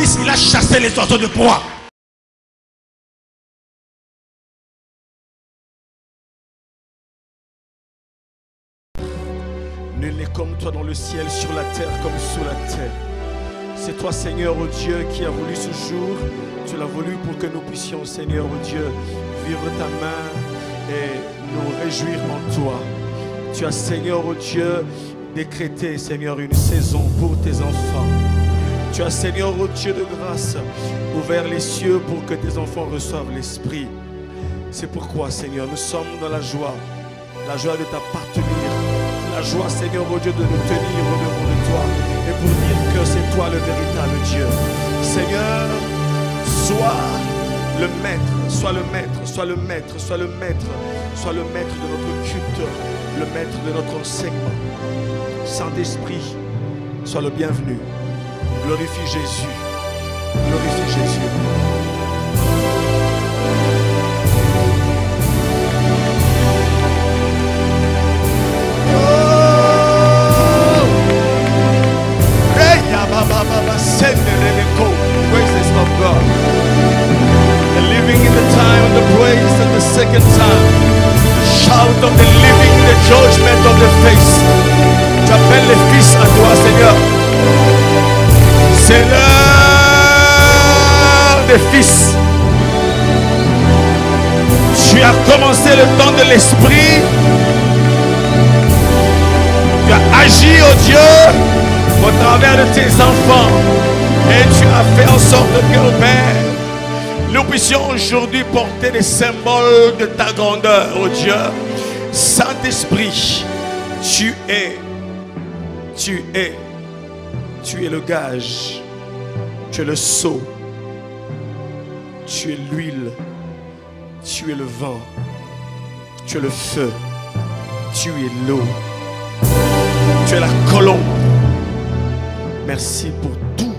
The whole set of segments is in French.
Moïse, il a chassé les oiseaux de proie. Nul n'est comme toi dans le ciel, sur la terre comme sous la terre. C'est toi, Seigneur, oh Dieu, qui a voulu ce jour. Tu l'as voulu pour que nous puissions, Seigneur, oh Dieu, vivre ta main et nous réjouir en toi. Tu as, Seigneur, oh Dieu, décrété, Seigneur, une saison pour tes enfants. Tu as, Seigneur, oh Dieu de grâce, ouvert les cieux pour que tes enfants reçoivent l'Esprit. C'est pourquoi, Seigneur, nous sommes dans la joie de t'appartenir, la joie, Seigneur, oh Dieu, de nous tenir au devant de toi et pour dire que c'est toi le véritable Dieu. Seigneur, sois le maître, sois le maître, sois le maître, sois le maître, sois le maître de notre culte, le maître de notre enseignement. Saint-Esprit, sois le bienvenu. Glorifie Jésus. Glorifie Jésus. Praises of God. The living in the time of the praise and the second time. The shout of the living, the judgment of the face. Tu appelles les fils à toi, Seigneur. C'est l'heure des fils. Tu as commencé le temps de l'esprit. Tu as agi, oh Dieu, au travers de tes enfants. Et tu as fait en sorte que, oh Père, nous puissions aujourd'hui porter des symboles de ta grandeur, oh Dieu. Saint-Esprit, tu es le gage, tu es le sceau, tu es l'huile, tu es le vent, tu es le feu, tu es l'eau, tu es la colombe. Merci pour tout.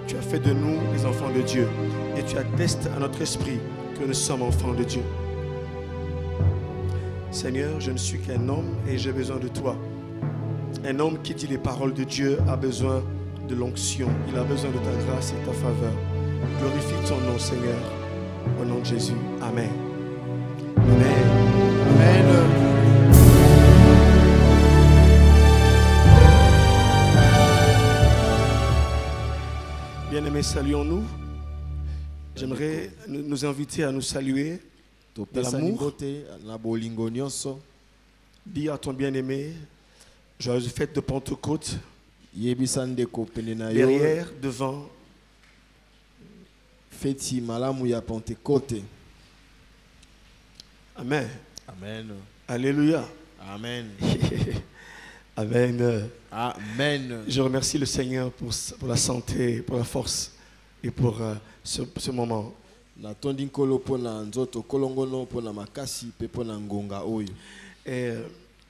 Tu as fait de nous les enfants de Dieu et tu attestes à notre esprit que nous sommes enfants de Dieu. Seigneur, je ne suis qu'un homme et j'ai besoin de toi. Un homme qui dit les paroles de Dieu a besoin de l'onction. Il a besoin de ta grâce et de ta faveur. Glorifie ton nom, Seigneur. Au nom de Jésus. Amen. Amen. Amen. Bien-aimés, saluons-nous. J'aimerais nous inviter à nous saluer de l'amour. Dis à ton bien-aimé, joyeuse fête de Pentecôte. Derrière, devant. Feti malamu ya Pentecôte. Amen. Amen. Alléluia. Amen. Amen. Amen. Je remercie le Seigneur pour la santé, pour la force et pour ce moment. Et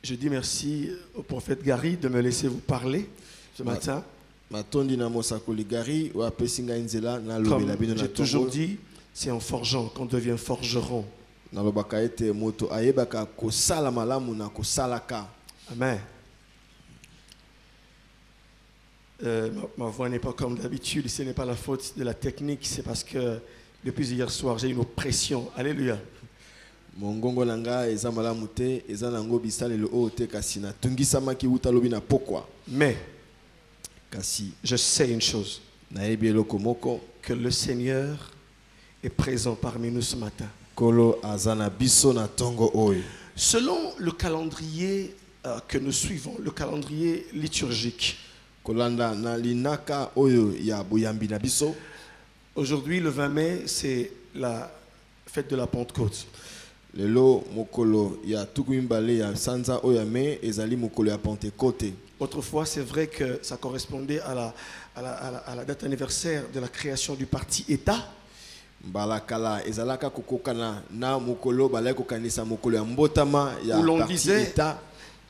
je dis merci au prophète Gary de me laisser vous parler ce matin. Comme j'ai toujours dit, c'est en forgeant qu'on devient forgeron. Amen. Ma voix n'est pas comme d'habitude, ce n'est pas la faute de la technique, c'est parce que depuis hier soir, j'ai une oppression. Alléluia. Mais je sais une chose, que le Seigneur est présent parmi nous ce matin. Selon le calendrier que nous suivons, le calendrier liturgique, aujourd'hui, le 20 mai, c'est la fête de la Pentecôte. Autrefois, c'est vrai que ça correspondait à la date anniversaire de la création du parti État. Où l'on disait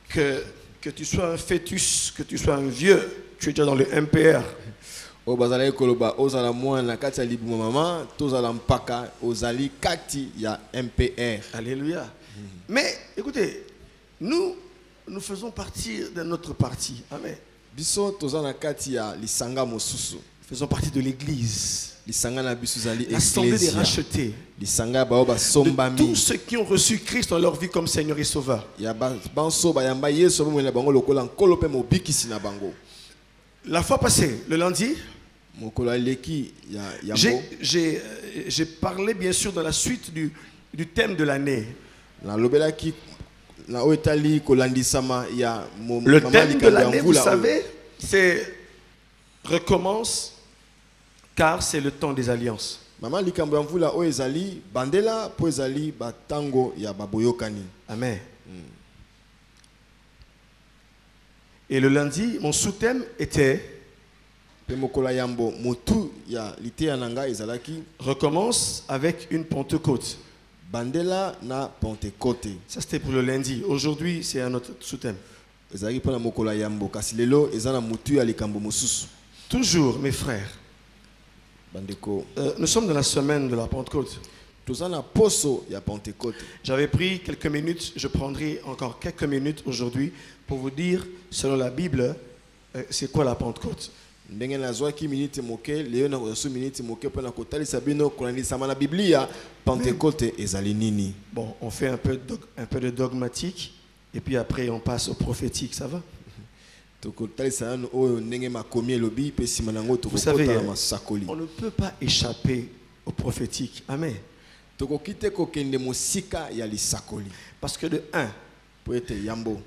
que tu sois un fœtus, que tu sois un vieux, tu es déjà dans le MPR. Alléluia. Mais écoutez, nous faisons partie de notre parti. Amen. faisons partie de l'église, Lisanga biso zali l'assemblée des ecclesia. rachetés, Lisanga bao ba de sombami. tous ceux qui ont reçu Christ dans leur vie comme Seigneur et Sauveur. Ya banso ba yamba Yesu mo na bango lokola nkolo pe mo bikisi na bango. La fois passée, le lundi, Mokolo leki ya j'ai parlé bien sûr dans la suite du thème de l'année. na lobelaki na oetali kolandisama ya Le thème de l'année, vous savez, c'est recommence car c'est le temps des alliances. Maman likambo ya mvula o ezali bandela po ezali batango ya baboyokani. Amen. Et le lundi, mon sous-thème était Pe mokola yambo motu ya liteya nanga ezalaki recommence avec une Pentecôte. bandela na Pentecôte. Ça c'était pour le lundi. Aujourd'hui, c'est un autre sous-thème. Ezalaki pona mokola yambo kasi lelo ezana motu ya likambo mosusu. Toujours, mes frères, Bandeko nous sommes dans la semaine de la Pentecôte. tozana poso ya Pentecôte. J'avais pris quelques minutes, je prendrai encore quelques minutes aujourd'hui pour vous dire, selon la Bible, c'est quoi la Pentecôte. Ndenge nazwaki minute moke leo na kosu minute moke pona kotalisa bino kolandisama na Biblia Pentecôte ezali nini. Bon, on fait un peu de dogmatique et puis après on passe au prophétique, ça va? Tokotalisa no oyo ndenge makomi elobi pe sima nango Vous savez, tokokota na masakoli. on ne peut pas échapper au prophétique. Amen. Tokokite kokende mosika ya lisakoli. Parce que de un, Po ete yambo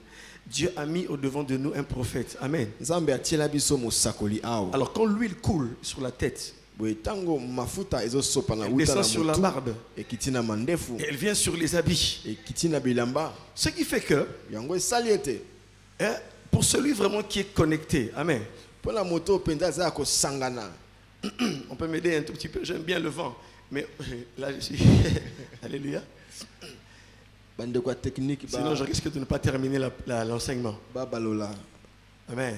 Dieu a mis au devant de nous un prophète. Amen. Nzambe atiela biso mosakoli awo. Alors quand l'huile coule sur la tête, Boye tango mafuta ezosopa na elle uta descend na sur la mutu barbe, ekiti na mandefu et elle vient sur les habits. ekiti na bilamba Ce qui fait que, yango esali ete pour celui vraiment qui est connecté, amen, pona moto penza za ko sangana. on peut m'aider un tout petit peu, j'aime bien le vent, mais là je suis, alléluia, Bande kwa technique ba sinon je risque de ne pas terminer l'enseignement. ba balola. Amen.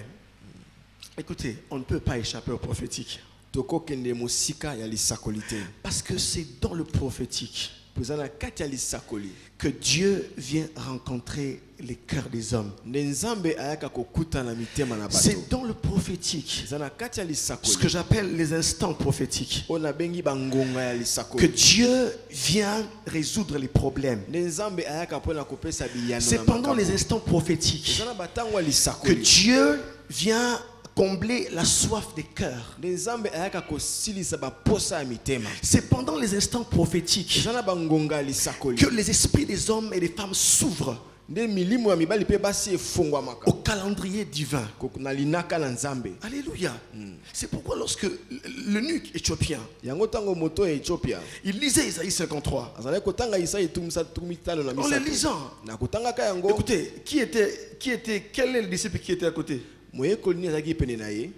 Écoutez, on ne peut pas échapper au prophétique, Toko kende mosika ya lisakoli te. parce que c'est dans le prophétique Pozana kati ya lisakoli. que Dieu vient rencontrer les cœurs des hommes. Nde Nzambe ayaka kokuta na mitema na bato. C'est dans le prophétique, Zana kati ya ce lisakoli. que j'appelle les instants prophétiques, Ona bengi bangonga ya que lisakoli. Dieu vient résoudre les problèmes. Nde Nzambe ayaka pona kopesa biyano C'est na pendant makambo. les instants prophétiques Zana batango ya que lisakoli. Dieu vient combler la soif des cœurs. Nde Nzambe ayaka kosilisa baposa ya mitema. C'est pendant les instants prophétiques Zana bangonga ya lisakoli. que les esprits des hommes et des femmes s'ouvrent Nde milimo ya mibali pe basi efongwamaka. au calendrier divin. Na linaka na Nzambe. Alléluia. C'est pourquoi lorsque l'eunuque éthiopien, Yango tango moto ya Ethiopia. il lisait Isaïe 53, Azalaki kotanga Isaïe tumisa tumitano na en le misato. lisant, Na kotangaka yango. écoutez, quel est le disciple qui était à côté? Moyekoli ni azalaki pene na ye.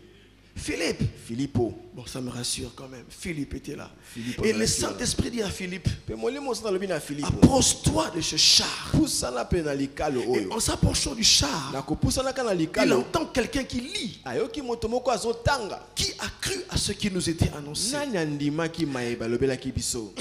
Philippe. Filippo. Bon, ça me rassure quand même. Philippe était là. Philippe Et en le rassure. Saint-Esprit dit à Philippe, Pe molimo sona lobi na Filippo. approche-toi de ce char. Pusana pe na likalo Et oyo. en s'approchant du char, Na kopusana ka na il likalo. entend quelqu'un qui lit, Ayoki moto moko azotanga. qui a cru à ce qui nous était annoncé. Nani andimaki mayeba lobelaki biso.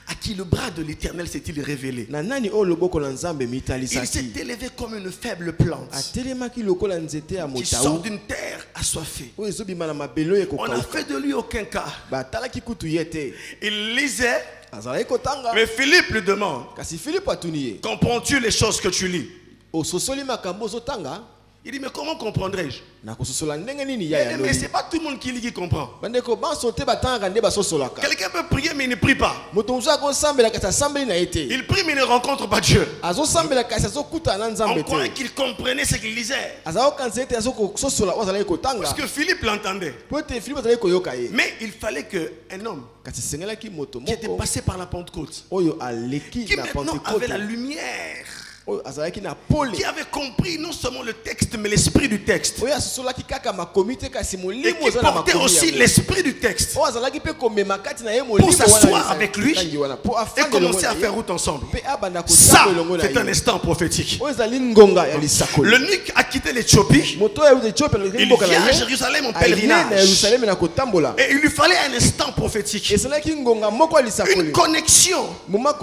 À qui le bras de l'Éternel s'est-il révélé. Na nani o loboko na Nzambe Il mitalisaki. s'est élevé comme une faible plante Atelemaki lokola nzete ya qui sort motaou. d'une terre assoiffée. Oyo ezobima na mabelo ye On a kokauka. fait de lui aucun cas. Batalaki kutu ye te. Il lisait, Azalaki kotanga. mais Philippe lui demande, Kasi Philippe atuni ye. comprends-tu les choses que tu lis? Ososoli makambo ozotanga. Il dit, mais comment comprendrais-je? Na kososola ndenge nini ya ya Mais loli. c'est pas tout le monde qui lit qui comprend. Bandeko banso te batanga nde basosolaka. Quelqu'un peut prier mais il ne prie pas. Moto mosusu akosambela kasi asambeli na ye te. Il prie mais il ne rencontre pas Dieu. Azosambela kasi azokuta na On Nzambe croyait te. qu'il comprenait ce qu'il lisait. Azakokanisa ete azokososola oyo azalaki kotanga. Parce que Philippe l'entendait. Po ete Philippe azalaki koyoka ye. Mais il fallait qu'un homme Kasi esengelaki moto qui était moko passé par la Pentecôte, oyo aleki qui na maintenant avait Pentecôte. la lumière, Oyo azalaki na pole. qui avait compris non seulement le texte mais l'esprit du texte, Oyo asosolaki kaka makomi te kasi et molimo qui oza na portait makomi aussi yango. l'esprit du texte, Oyo azalaki pe komema kati na ye molimo pour wana s'asseoir na avec lui tangi wana, po et afanda commencer elongo à na faire ye. route ensemble. Pe abanda Ça, kotanga elongo na c'est un ye. instant prophétique. Oyo ezali ngonga ya lisakoli. L'eunuque a quitté l'Éthiopie. Moto oyo ya Ethiopia aleki Il mboka vient na à ye. Jérusalem en Aye na pèlerinage. Yerusalem na kotambola. Et il lui fallait un instant prophétique. Ezalaki ngonga moko ya lisakoli. Une connexion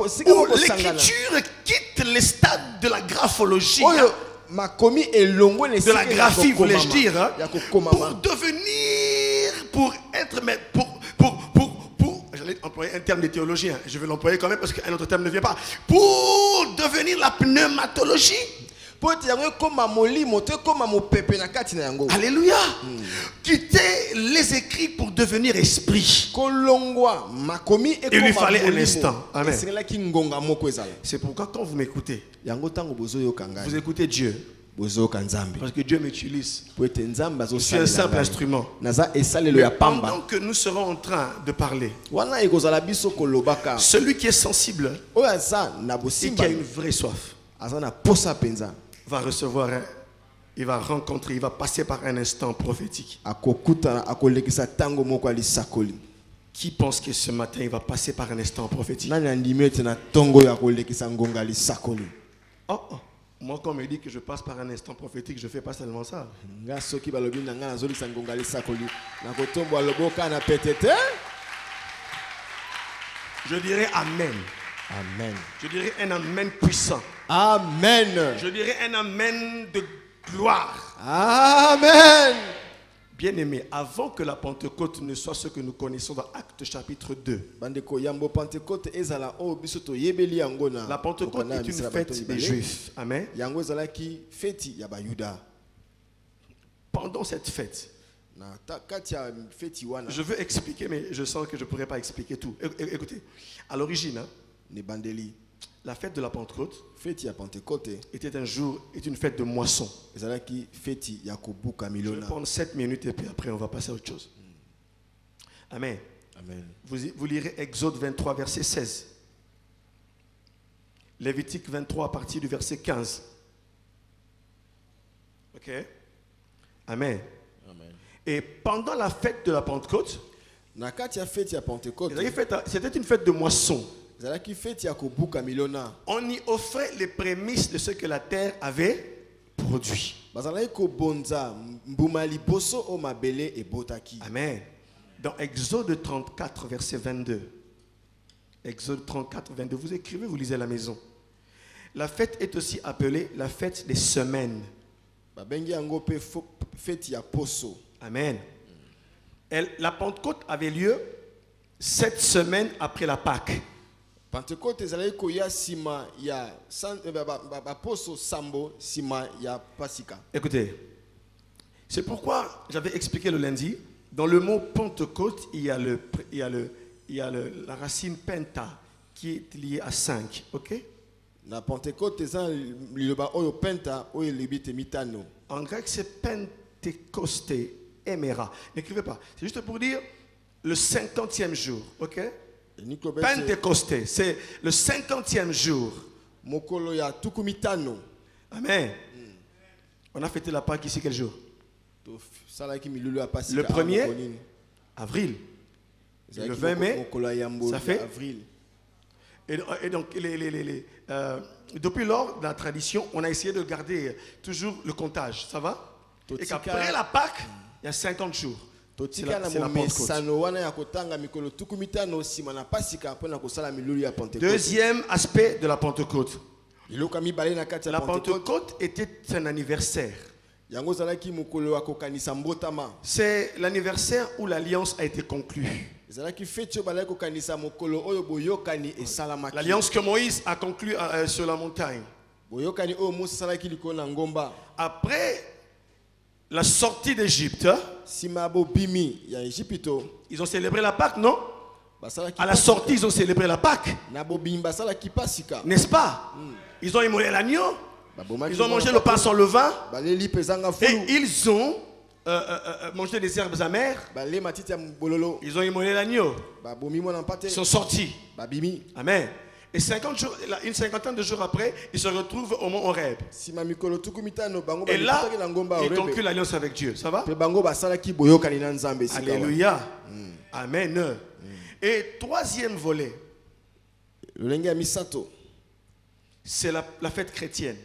Sika où moko sangana. l'écriture quitte les stades de la graphologie Oyo de la graphie, voulais-je dire, hein, pour devenir, j'allais employer un terme de théologien, je vais l'employer quand même parce qu'un autre terme ne vient pas, pour devenir la pneumatologie. Alléluia. Quitter les écrits pour devenir esprit. Il lui fallait un instant. Amen. C'est pourquoi quand vous m'écoutez, vous écoutez Dieu. Parce que Dieu m'utilise. Je suis un simple instrument. Mais pendant que nous serons en train de parler, celui qui est sensible et qui a une vraie soif va recevoir, il va rencontrer, il va passer par un instant prophétique. Qui pense que ce matin il va passer par un instant prophétique? Oh, moi quand on me dit que je passe par un instant prophétique, je ne fais pas seulement ça. Je dirais Amen. Amen. Je dirais un Amen puissant. Amen. Je dirais un Amen de gloire. Amen. Bien-aimés, avant que la Pentecôte ne soit ce que nous connaissons dans Actes chapitre 2, la Pentecôte est une fête des Juifs. Amen. Pendant cette fête, je veux expliquer, mais je sens que je ne pourrai pas expliquer tout. Écoutez, à l'origine, la fête de la Pentecôte était un jour, est une fête de moisson. Je vais prendre 7 minutes et puis après on va passer à autre chose. Amen. Amen. Vous lirez Exode 23, verset 16. Lévitique 23 à partir du verset 15. Ok? Amen. Amen. Et pendant la fête de la Pentecôte, c'était une fête de moisson. On y offrait les prémices de ce que la terre avait produit. Amen. Dans Exode 34, verset 22. Exode 34, 22. Vous écrivez, vous lisez à la maison. La fête est aussi appelée la fête des semaines. Amen. La Pentecôte avait lieu 7 semaines après la Pâque. Pentecôte Écoutez, c'est pourquoi j'avais expliqué le lundi, dans le mot Pentecôte, il y a la racine penta qui est liée à 5, ok? En grec, c'est Pentecosté, Emera. N'écrivez pas, c'est juste pour dire le 50e jour, ok? Pentecosté, c'est le 50e jour. Amen. On a fêté la Pâque ici quel jour? Le 1er avril. Le 20 mai, ça fait avril. Et donc, depuis lors, dans la tradition, on a essayé de garder toujours le comptage. Ça va? Et qu'après la Pâque, il y a 50 jours. C'est la Pentecôte. Deuxième aspect de la Pentecôte. La Pentecôte était un anniversaire. C'est l'anniversaire où l'alliance a été conclue. L'alliance que Moïse a conclue sur la montagne. Après la sortie d'Égypte, ils ont célébré la Pâque, non? À la sortie, ils ont célébré la Pâque. N'est-ce pas? Ils ont immolé l'agneau. Ils ont mangé le pain sans levain. Et ils ont mangé des herbes amères. Ils ont immolé l'agneau. Ils sont sortis. Amen. Et une cinquantaine de jours après, ils se retrouvent au mont Horeb. Et là, ils concluent l'alliance avec Dieu. Ça va? Alléluia. Amen. Et troisième volet, c'est la fête chrétienne.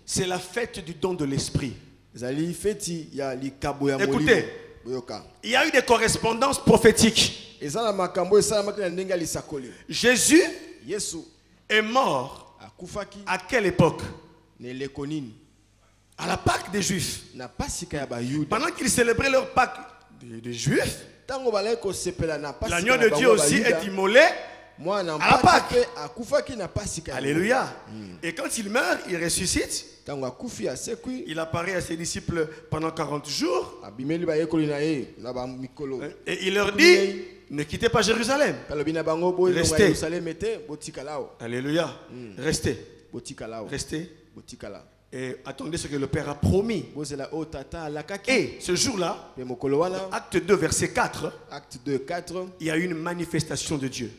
C'est la fête du don de l'esprit. Écoutez, il y a eu des correspondances prophétiques. Jésus est mort À quelle époque? ne lekonini À la Pâque des Juifs. na pasika ya bayuda Pendant qu'ils célébraient leur Pâque des Juifs, tango balai ko sepela na pasika l'agneau de Dieu aussi est immolé moi na à la Pâque. akufaki na pasika Alléluia. Et quand il meurt, il ressuscite. tango akufi asekwi Il apparaît à ses disciples pendant 40 jours. abimeli bayekoli na ye na ba mikolo Et il leur dit, ne quittez pas Jérusalem. kalobi na bango boyo na Restez. Yerusalem ete botikalao Alléluia. Restez. botikalao Restez. botikala Et attendez ce que le Père a promis. bozela o tata alakaki Et ce jour-là, pe mokolo wana acte 2, verset 4, acte 2 4 il y a eu une manifestation de Dieu.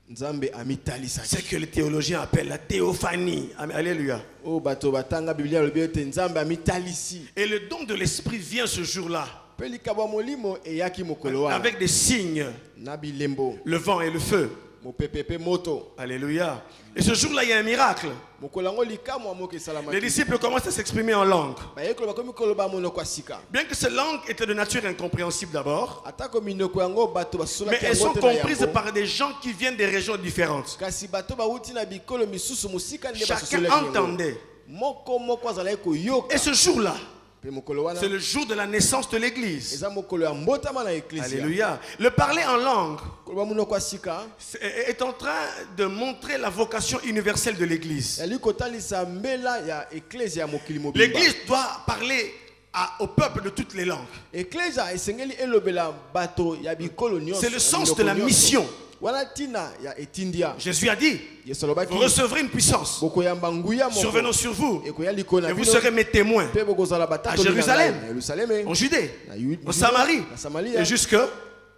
nzambe amitalisa C'est que les théologiens appellent la théophanie. Alléluia. o bato batanga biblia lobi ete nzambe amitalisi Et le don de l'Esprit vient ce jour-là pe likabwa molimo eyaki mokolo wana avec des signes, na bilembo le vent et le feu. mopepepe moto Alléluia. Et ce jour-là, il y a un miracle. mokolo yango likamwa moko Les esalamaki disciples commencent à s'exprimer en langue. bayekolo bakomi koloba monoko ya sika Bien que ces langues étaient de nature incompréhensible d'abord, atako minoko yango bato mais basolaki elles sont yango te na comprises yango par des gens qui viennent des régions différentes. kasi bato bauti na bikolo misusu mosika nde Chacun basosolaki yango entendait. moko moko azalaki koyoka Et ce jour-là, pe mokolo wana c'est le jour de la naissance de l'Église. eza mokolo ya mbotama na eklisia Alléluia. Le parler en langue koloba monoko ya sika est en train de montrer la vocation universelle de l'Église. yali kotalisa mbela ya eklesia ya mokili mobimba L'Église doit parler au peuple de toutes les langues. eklesia esengeli elobela bato ya bikolo nyonso C'est le ya sens minoko de la nyonso. mission. wana tina ya etindia Jésus a dit, yesu alobaki vous recevrez une puissance bokoyamba nguya moko survenant sur vous ekoya likolo et na vous bino serez mes témoins mpe bokozala batatoli na Jérusalem, ngai na yerusaleme en Judée, na en Samarie na Samaria et jusque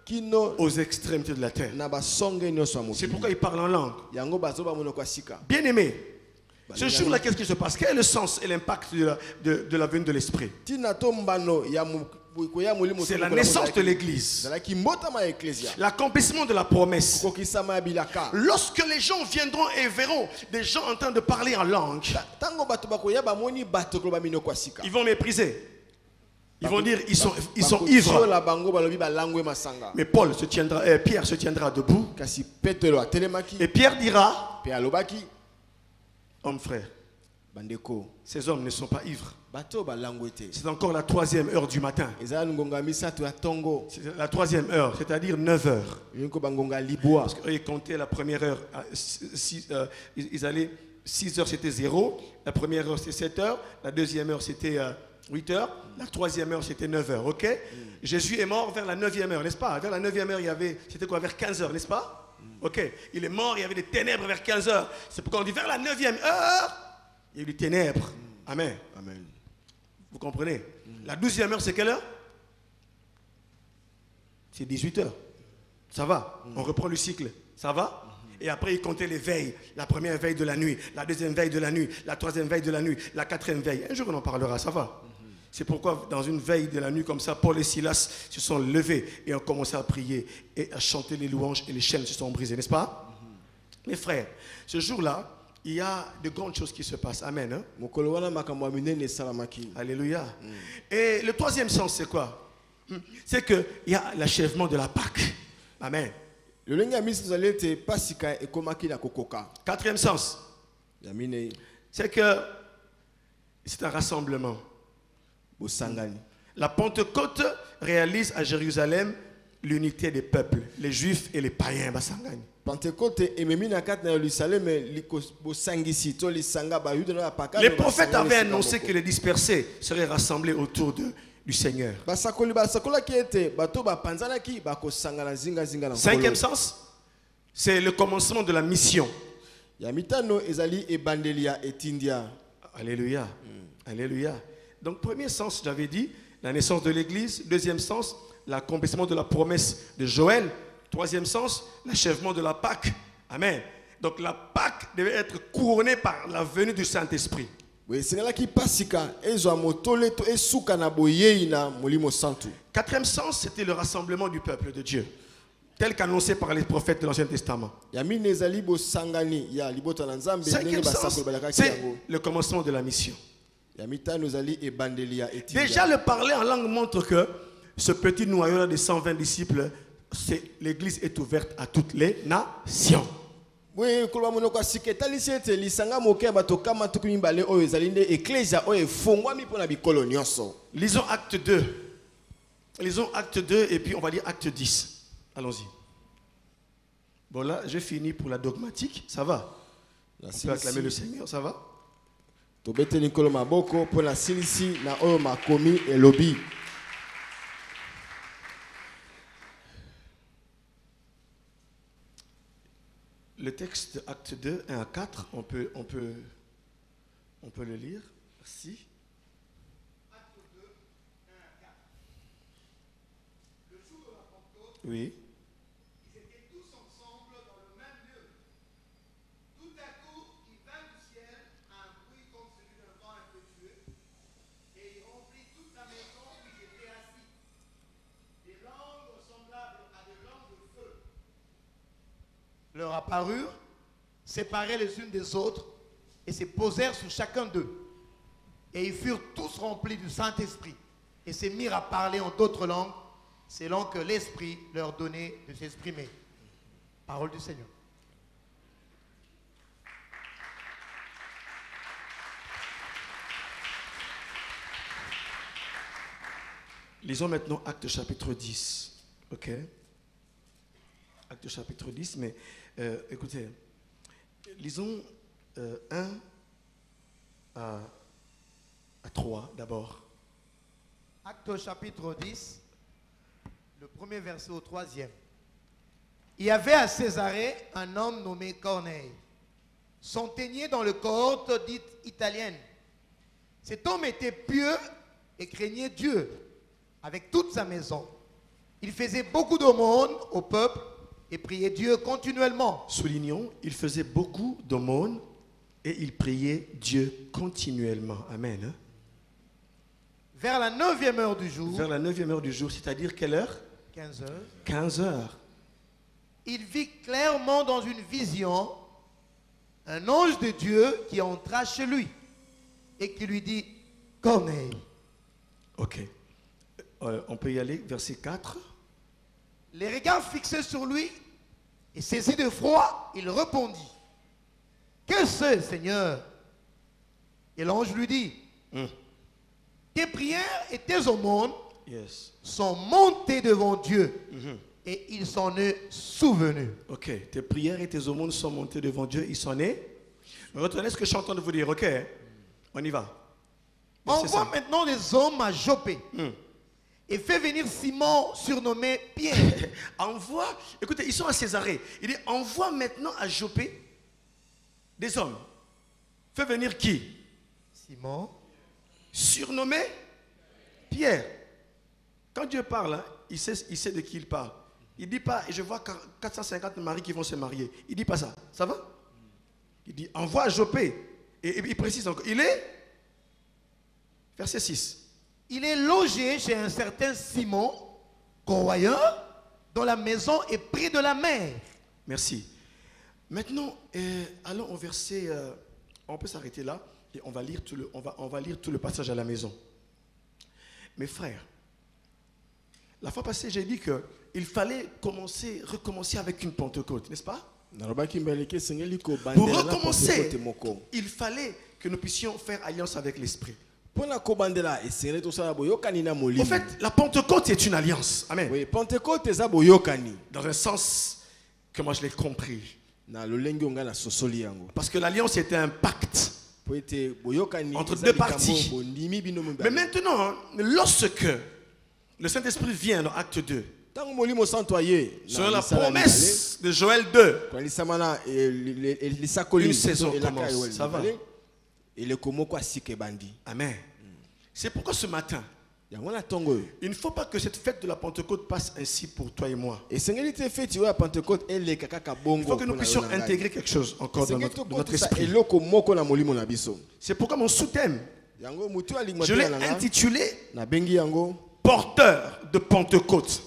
kino aux extrémités de la terre. na basonge nyonso ya C'est mokili pourquoi il parle en langue. yango bazoba monoko ya sika Bien aimé, ce jour-là, qu'est-ce qui se passe? Quel est le sens et l'impact de la venue de l'Esprit? tina to mbano ya koya molimo C'est la naissance de l'Église, zalaki mbotama ya eklesia l'accomplissement de la promesse. kokisama ya bilaka Lorsque les gens viendront et verront des gens en train de parler en langue, tango bato bakoya bamoni bato koloba minoko ya sika ils vont mépriser. Ils vont dire ils sont ivres. bakosola bango balobi balangwe masanga Mais Pierre se tiendra debout kasi petelo atelemaki et Pierre dira, pe alobaki homme frère, bandeko ces hommes ne sont pas ivres. bato balangwe te C'est encore la 3e heure du matin. ezala ngonga misato ya tongo C'est la 3e heure, c'est-à-dire 9 heures. yinko bangonga libwa Parce qu'ils comptaient la première heure, ils allaient 6 heures c'était 0, la première heure c'était 7 heures, la deuxième heure c'était 8 heures, la troisième heure c'était 9 heures, ok? Jésus est mort vers la 9e heure, n'est-ce pas? Vers la 9e heure, c'était quoi? Vers 15 heures, n'est-ce pas? Ok, il est mort, il y avait des ténèbres vers 15 heures. C'est pourquoi on dit vers la 9e heure, il y a eu des ténèbres. Amen. amen Vous comprenez? La 12e heure, c'est quelle heure? C'est 18 heures. Ça va? On reprend le cycle. Ça va? Et après, il comptait les veilles. La première veille de la nuit, la deuxième veille de la nuit, la troisième veille de la nuit, la quatrième veille. Un jour, on en parlera, ça va? C'est pourquoi, dans une veille de la nuit comme ça, Paul et Silas se sont levés et ont commencé à prier et à chanter les louanges et les chaînes se sont brisées, n'est-ce pas? Mes frères, ce jour-là, il y a de grandes choses qui se passent. Amen. Hein? mokolo wana makambo ya minene esalamaki Alléluia. Et le troisième sens, c'est quoi? C'est qu'il y a l'achèvement de la Pâque. Amen. lolenge ya misi ezali ete pasika ekomaki na kokoka Quatrième sens, ya minei c'est que c'est un rassemblement. bosangani La Pentecôte réalise à Jérusalem l'unité des peuples, les juifs et les païens. Basangani. pentekote ememi na kati na yerusaleme bosangisi to lisanga bayuda na bapakano Les prophètes avaient annoncé que les dispersés seraient rassemblés autour du Seigneur. basakoli basakolaki ete bato bapanzanaki bakosangana zingazinga na Cinquième sens, c'est le commencement de la mission. ya mitano ezali ebandeli ya etindia Alléluia. Alléluia. Donc, premier sens, j'avais dit, la naissance de l'Église. Deuxième sens, l'accomplissement de la promesse de Joël. Troisième sens, l'achèvement de la Pâque. Amen. Donc, la Pâque devait être couronnée par la venue du Saint-Esprit. esengelaki pasika ezwa motole to esuka na boyei na molimo santu Quatrième sens, c'était le rassemblement du peuple de Dieu, tel qu'annoncé par les prophètes de l'Ancien Testament. ya mine ezali bosangani ya libota na nzambe Cinquième ndenge sens, basakoli balakaki c'est yango le commencement de la mission. ya mitano ezali ebandeli ya etindia Déjà, le parler en langue montre que ce petit noyau de 120 disciples, l'Église est ouverte à toutes les nations. Oui, koloba monoko asiketa lisete lisanga moke batokama tukumi mbale oyo ezali nde ecclesia oyo efongwami mpona bikolo nyonso. Lisons acte 2. Lisons acte 2 et puis on va lire acte 10. Allons-y. Bon là, j'ai fini pour la dogmatique, ça va? On peut acclamer le Seigneur, ça va? Tobete nikolo maboko mpona silisi na oyo makomi elobi. Le texte de acte 2, 1 à 4, on peut le lire. Merci. Acte 2, 1 à 4. Le jour de la Pentecôte, Oui. ils étaient tous ensemble dans le même lieu. Tout à coup, il vint du ciel un bruit comme celui d'un vent impétueux, et il remplit toute la maison où ils étaient assis. Des langues semblables à des langues de feu leur apparurent, séparées les unes des autres, et se posèrent sur chacun d'eux. Et ils furent tous remplis du Saint-Esprit, et se mirent à parler en d'autres langues, selon que l'Esprit leur donnait de s'exprimer. Parole du Seigneur. Lisons maintenant acte chapitre 10. Ok? Acte chapitre 10, mais écoutez, lisons 1 à 3 d'abord. Acte chapitre 10, le premier verset au troisième. Il y avait à Césarée un homme nommé Corneille, centenier dans le cohorte dite italienne. Cet homme était pieux et craignait Dieu avec toute sa maison. Il faisait beaucoup d'aumônes au peuple et priait Dieu continuellement. Soulignons, il faisait beaucoup d'aumônes et il priait Dieu continuellement. Amen. Hein? Vers la 9e heure du jour, Vers la 9e heure du jour, c'est-à-dire quelle heure? 15 heures, 15 heures. il vit clairement dans une vision un ange de Dieu qui entra chez lui et qui lui dit « Corneille ». Ok. On peut y aller, verset 4. Les regards fixés sur lui et saisi de froid, il répondit « Que c'est, Seigneur ?» Et l'ange lui dit « Tes prières et tes aumônes Yes. sont montées devant Dieu et il s'en est souvenu. » Ok. Tes prières et tes aumônes sont montées devant Dieu. Il s'en est. Retenez ce que je suis en train de vous dire. Ok. On y va. Envoie maintenant des hommes à Joppé et fait venir Simon surnommé Pierre. Envoie. Écoutez, ils sont à Césarée. Il dit envoie maintenant à Joppé des hommes. Fais venir qui? Simon. Surnommé Pierre. Quand Dieu parle, hein, il sait de qui il parle. Il ne dit pas, et je vois 450 maris qui vont se marier. Il ne dit pas ça. Ça va? Il dit, envoie à Joppé. Et il précise encore. Il est, verset 6. Il est logé chez un certain Simon, convoyeur, dont la maison est près de la mer. Merci. Maintenant, allons au verset, on peut s'arrêter là, et on va lire tout le passage à la maison. Mes frères, la fois passée, j'ai dit qu'il fallait recommencer avec une Pentecôte, n'est-ce pas? Pour recommencer, il fallait que nous puissions faire alliance avec l'Esprit. En fait, la Pentecôte est une alliance. Amen. Oui, Pentecôte dans un sens que moi je l'ai compris. Parce que l'alliance était un pacte entre deux parties. Mais maintenant, lorsque le Saint-Esprit vient dans Acte 2, sur la promesse de Joël 2, une saison commence. Ça va? Amen. C'est pourquoi ce matin, il ne faut pas que cette fête de la Pentecôte passe ainsi pour toi et moi. Il faut que nous puissions intégrer quelque chose encore dans notre esprit. C'est pourquoi mon sous-thème, je l'ai intitulé Porteur de Pentecôte.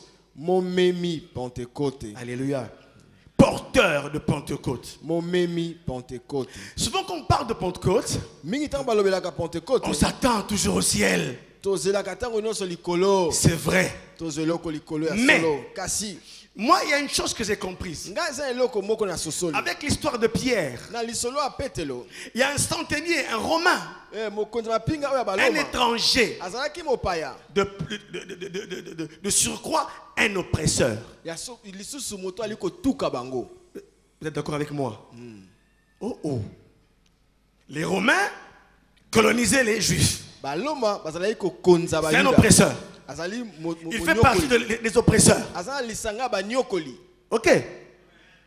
Alléluia. Porteur de Pentecôte. Souvent quand on parle de Pentecôte, on s'attend toujours au ciel. C'est vrai. Mais Moi, il y a une chose que j'ai comprise. Avec l'histoire de Pierre, il y a un centenier, un Romain, un étranger, de surcroît, un oppresseur. Vous êtes d'accord avec moi? Oh oh. Les Romains colonisaient les Juifs. C'est un oppresseur. Il fait partie des oppresseurs. Ok.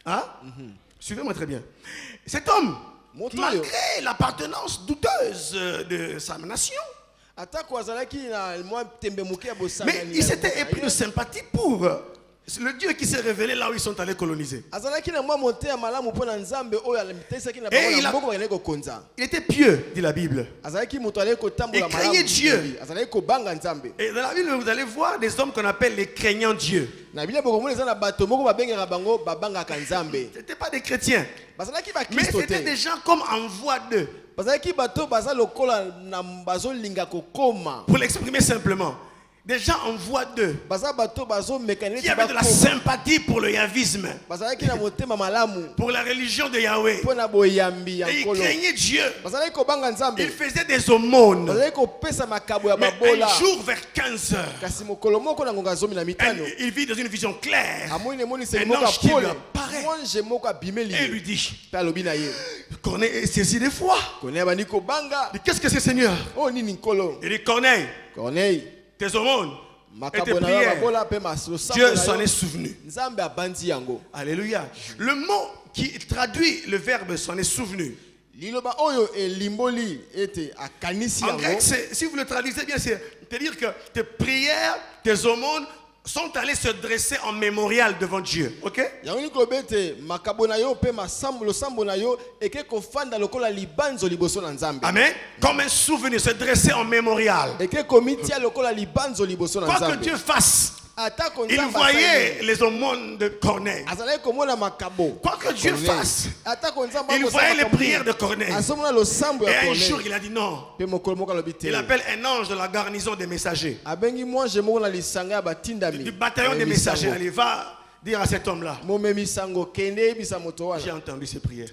Hein? Suivez-moi très bien. Cet homme, malgré l'appartenance douteuse de sa nation, mais il s'était épris de sympathie pour le Dieu qui s'est révélé là où ils sont allés coloniser. Il était pieux, dit la Bible. Il craignait Dieu. Et dans la Bible, vous allez voir des hommes qu'on appelle les craignants Dieu. Ce n'étaient pas des chrétiens, mais c'était des gens comme en voie d'eux. Pour l'exprimer simplement, des gens en voie d'eux qui avaient de la sympathie pour le yavisme, pour la religion de Yahweh. Et ils craignaient Dieu. Ils faisaient des aumônes. Mais un jour vers 15 heures, il vit dans une vision claire. Un ange qui lui apparaît et lui dit: Corneille est saisi de foi. Qu'est-ce que c'est, Seigneur? Il dit: Corneille, tes aumônes et tes prières, Dieu s'en est souvenu. Alléluia. Le mot qui traduit le verbe s'en est souvenu, en grec, si vous le traduisez bien, c'est-à-dire que tes prières, tes aumônes sont allés se dresser en mémorial devant Dieu. Ok? Amen. Comme un souvenir, se dresser en mémorial. Quoi que Dieu fasse, il voyait les aumônes de Corneille. Quoi que Dieu fasse, il voyait les prières de Corneille. Et un jour, il a dit non. Il appelle un ange de la garnison des messagers, du bataillon des messagers. Allez, va dire à cet homme-là: j'ai entendu ses prières,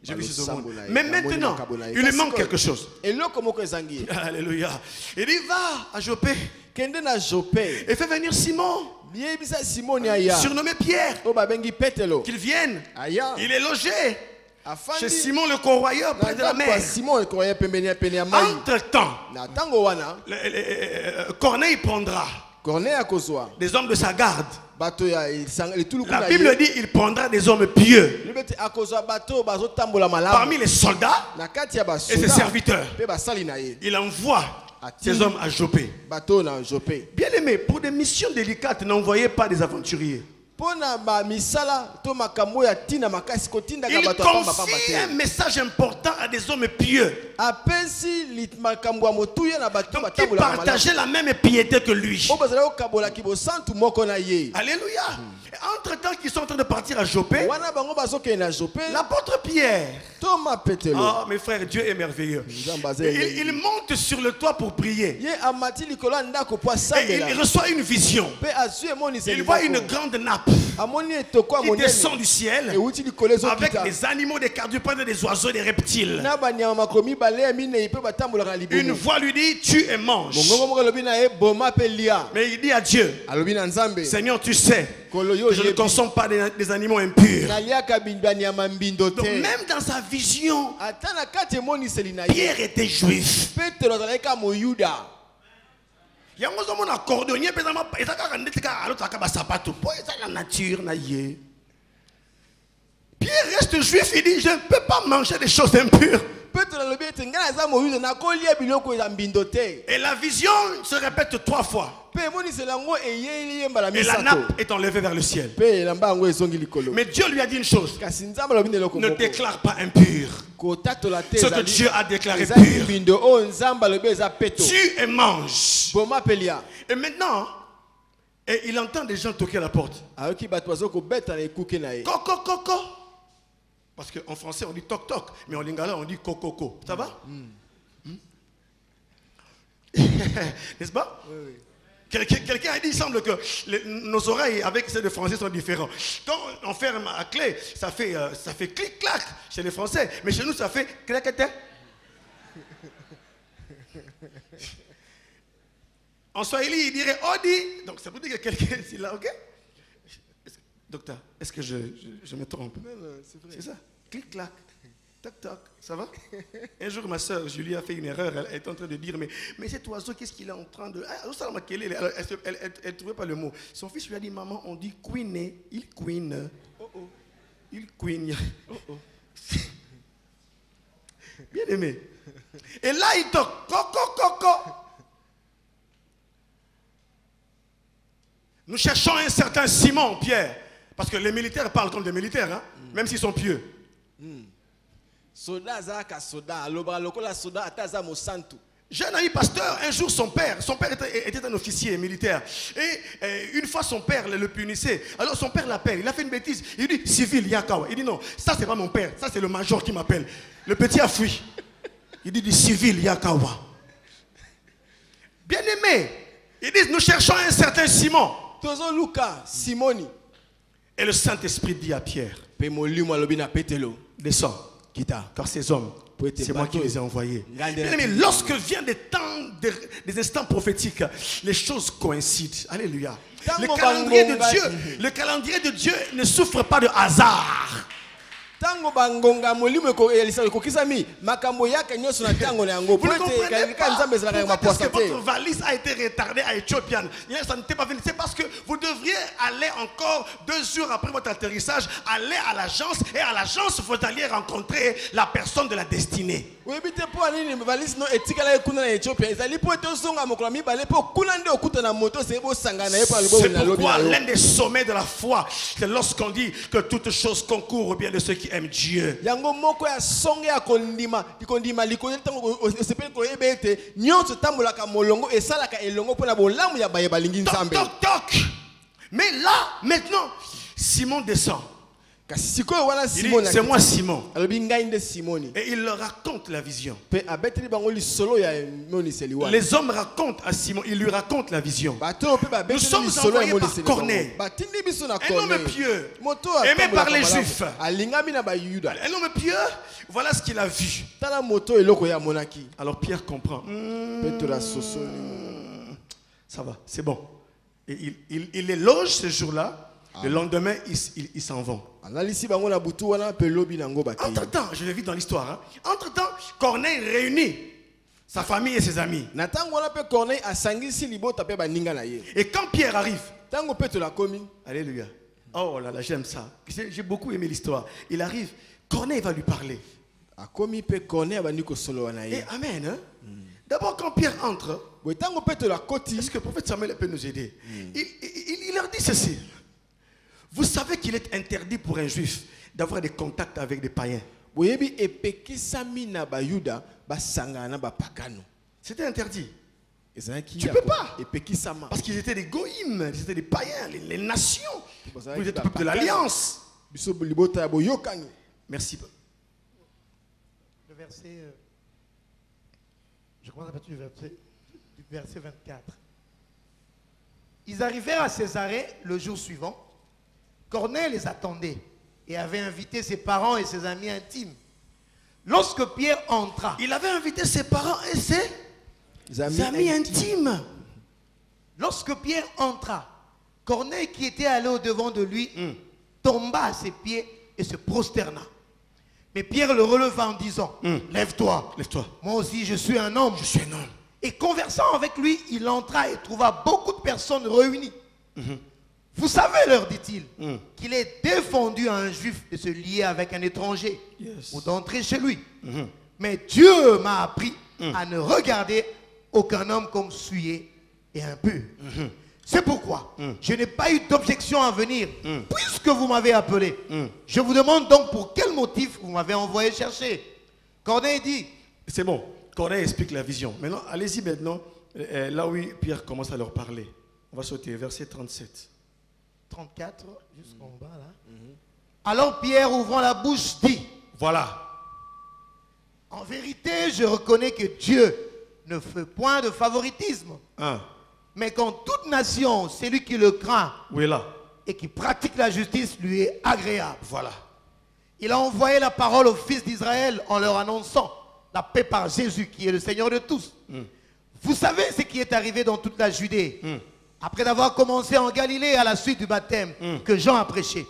j'ai vu ses aumônes. Mais maintenant, il lui manque quelque chose. Alléluia. Il dit: va à Joppé et fais venir Simon, surnommé Pierre, qu'il vienne. Il est logé chez Simon le corroyeur près de la mer. Entre-temps, Corneille prendra des hommes de sa garde. La Bible dit: il prendra des hommes pieux parmi les soldats et ses serviteurs. Il envoie ces hommes à Joppé. Bien aimé, pour des missions délicates, n'envoyez pas des aventuriers. Il confie un message important à des hommes pieux, donc qui partageaient la même piété que lui. Alléluia. Entre-temps qu'ils sont en train de partir à Joppé, l'apôtre Pierre, oh mes frères, Dieu est merveilleux, il monte sur le toit pour prier. Et il reçoit une vision. Il voit une grande nappe qui descend du ciel avec des animaux, des quadrupèdes, des oiseaux, des reptiles. Une voix lui dit: tu es mange. Mais il dit à Dieu: Seigneur, tu sais que je ne consomme pas des animaux impurs. Donc même dans sa vision, Pierre était juif. Pierre reste juif, il dit: je ne peux pas manger des choses impures. Et la vision se répète 3 fois. Et la nappe est enlevée vers le ciel. Mais Dieu lui a dit une chose: ne déclare pas impur ce que Dieu a déclaré pur. Tu es mange. Et maintenant, il entend des gens toquer à la porte. Coco, coco. Parce qu'en français on dit toc toc, mais en lingala on dit coco. Ça va? N'est-ce pas? Oui. Quelqu'un a dit, il semble que nos oreilles avec celles des Français sont différentes. Quand on ferme à clé, ça fait clic-clac chez les Français. Mais chez nous, ça fait clac-clac. En Swahili, il dirait Odi. Donc, ça veut dire que quelqu'un est là, ok? Docteur, est-ce que je me trompe? Non, c'est vrai. C'est ça. Clic-clac. Toc-toc. Ça va? Un jour, ma soeur Julie a fait une erreur. Elle est en train de dire, mais cet oiseau, qu'est-ce qu'il est en train de... Ah, elle ne trouvait pas le mot. Son fils lui a dit, maman, on dit queener. Il queen. Oh oh. Il queen. Oh oh. Bien aimé. Et là, il toque. Coco. Nous cherchons un certain Simon, Pierre. Parce que les militaires parlent comme des militaires, hein, même s'ils sont pieux. J'ai un ami pasteur, un jour son père était un officier militaire. Et une fois son père le punissait. Alors son père l'appelle, il a fait une bêtise. Il dit, civil, Yakawa. Il dit non, ça c'est pas mon père, ça c'est le major qui m'appelle. Le petit a fui. Il dit civil, Yakawa. Bien aimé, ils disent, nous cherchons un certain Simon. Simoni. Et le Saint-Esprit dit à Pierre, descends, car ces hommes, c'est moi qui les ai envoyés. Bien aimé, lorsque viennent des instants prophétiques, les choses coïncident. Alléluia. Le calendrier de Dieu ne souffre pas de hasard. Tango bangonga molimo ko elisa ko kisami makambo yake nyoso na tango na yango pour que votre valise a été retardée à Éthiopie. Ça n'était pas fini. C'est parce que vous devriez aller encore 2 jours après votre atterrissage, aller à l'agence, et à l'agence vous alliez rencontrer la personne de la destinée. Oui, mais pour aller valise non etikala kuna na Éthiopie. Ezali po to songa mokolo mi bale po kuna nde okuta na moto c'est bo sangana e pa le bo na lobi. C'est pourquoi l'un des sommets de la foi, c'est lorsqu'on dit que toutes choses concourent au bien de ceux qui aiment Dieu. Yango moko ya songe ya kondima likoni tango osepeli ko ebete nyonso tambolaka molongo esalaka elongo pona bolamu ya baye balingi nzambe. Toc. Mais là maintenant Simon descend. Il dit, c'est moi Simon. Et il leur raconte la vision. Les hommes racontent à Simon, il lui raconte la vision. Nous sommes envoyés par Corneille, un homme pieux, aimé par les Juifs. Un homme pieux, voilà ce qu'il a vu. Alors Pierre comprend. Ça va, c'est bon. Et il les loge ce jour-là. Le lendemain, ils s'en vont. Entre-temps, je l'ai vu dans l'histoire. Hein? Entre-temps, Corneille réunit sa famille et ses amis. Et quand Pierre arrive, alléluia. Oh là là, j'aime ça. J'ai beaucoup aimé l'histoire. Il arrive, Corneille va lui parler. Et amen. Hein? D'abord, quand Pierre entre, est-ce que le prophète Samuel peut nous aider? Il leur dit ceci. Vous savez qu'il est interdit pour un juif d'avoir des contacts avec des païens. C'était interdit. Tu ne peux pas. Parce qu'ils étaient des goïms, ils étaient des païens, les nations. Vous êtes le peuple de l'Alliance. Merci. Le verset, je commence à partir du verset 24. Ils arrivèrent à Césarée le jour suivant. Corneille les attendait et avait invité ses parents et ses amis intimes. Lorsque Pierre entra, il avait invité ses parents et ses amis intimes. Lorsque Pierre entra, Corneille, qui était allé au-devant de lui, tomba à ses pieds et se prosterna. Mais Pierre le releva en disant, lève-toi. Moi aussi, je suis un homme. Et conversant avec lui, il entra et trouva beaucoup de personnes réunies. Vous savez, leur dit-il, qu'il est défendu à un juif de se lier avec un étranger ou d'entrer chez lui. Mais Dieu m'a appris à ne regarder aucun homme comme souillé et impur. C'est pourquoi je n'ai pas eu d'objection à venir, puisque vous m'avez appelé. Je vous demande donc pour quel motif vous m'avez envoyé chercher. Corneille dit... C'est bon, Corneille explique la vision. Maintenant, allez-y maintenant, là où Pierre commence à leur parler. On va sauter, verset 37. 34 jusqu'en bas là. Alors Pierre, ouvrant la bouche, dit, voilà. En vérité, je reconnais que Dieu ne fait point de favoritisme. Mais quand toute nation, celui qui le craint Où est là? et qui pratique la justice lui est agréable. Voilà. Il a envoyé la parole aux fils d'Israël en leur annonçant la paix par Jésus qui est le Seigneur de tous. Vous savez ce qui est arrivé dans toute la Judée après avoir commencé en Galilée à la suite du baptême que Jean a prêché.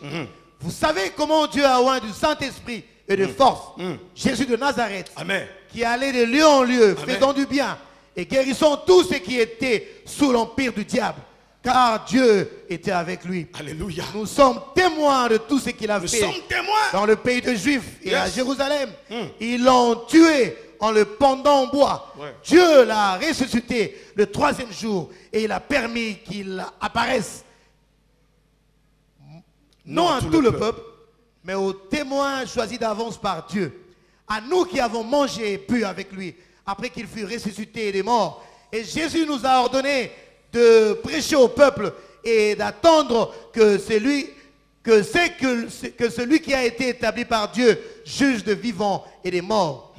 Vous savez comment Dieu a oint du Saint-Esprit et de force Jésus de Nazareth, Amen. qui allait de lieu en lieu, Amen. faisant du bien et guérissant tous ceux qui étaient sous l'empire du diable, car Dieu était avec lui. Alléluia. Nous sommes témoins de tout ce qu'il a Nous fait sommes témoins. dans le pays de Juifs et à Yes. Jérusalem. Ils l'ont tué en le pendant au bois. Ouais. Dieu l'a ressuscité le 3e jour et il a permis qu'il apparaisse non à tout le peuple, mais aux témoins choisis d'avance par Dieu. À nous qui avons mangé et bu avec lui après qu'il fut ressuscité des morts. Et Jésus nous a ordonné de prêcher au peuple et d'attendre que celui qui a été établi par Dieu, juge de vivants et des morts.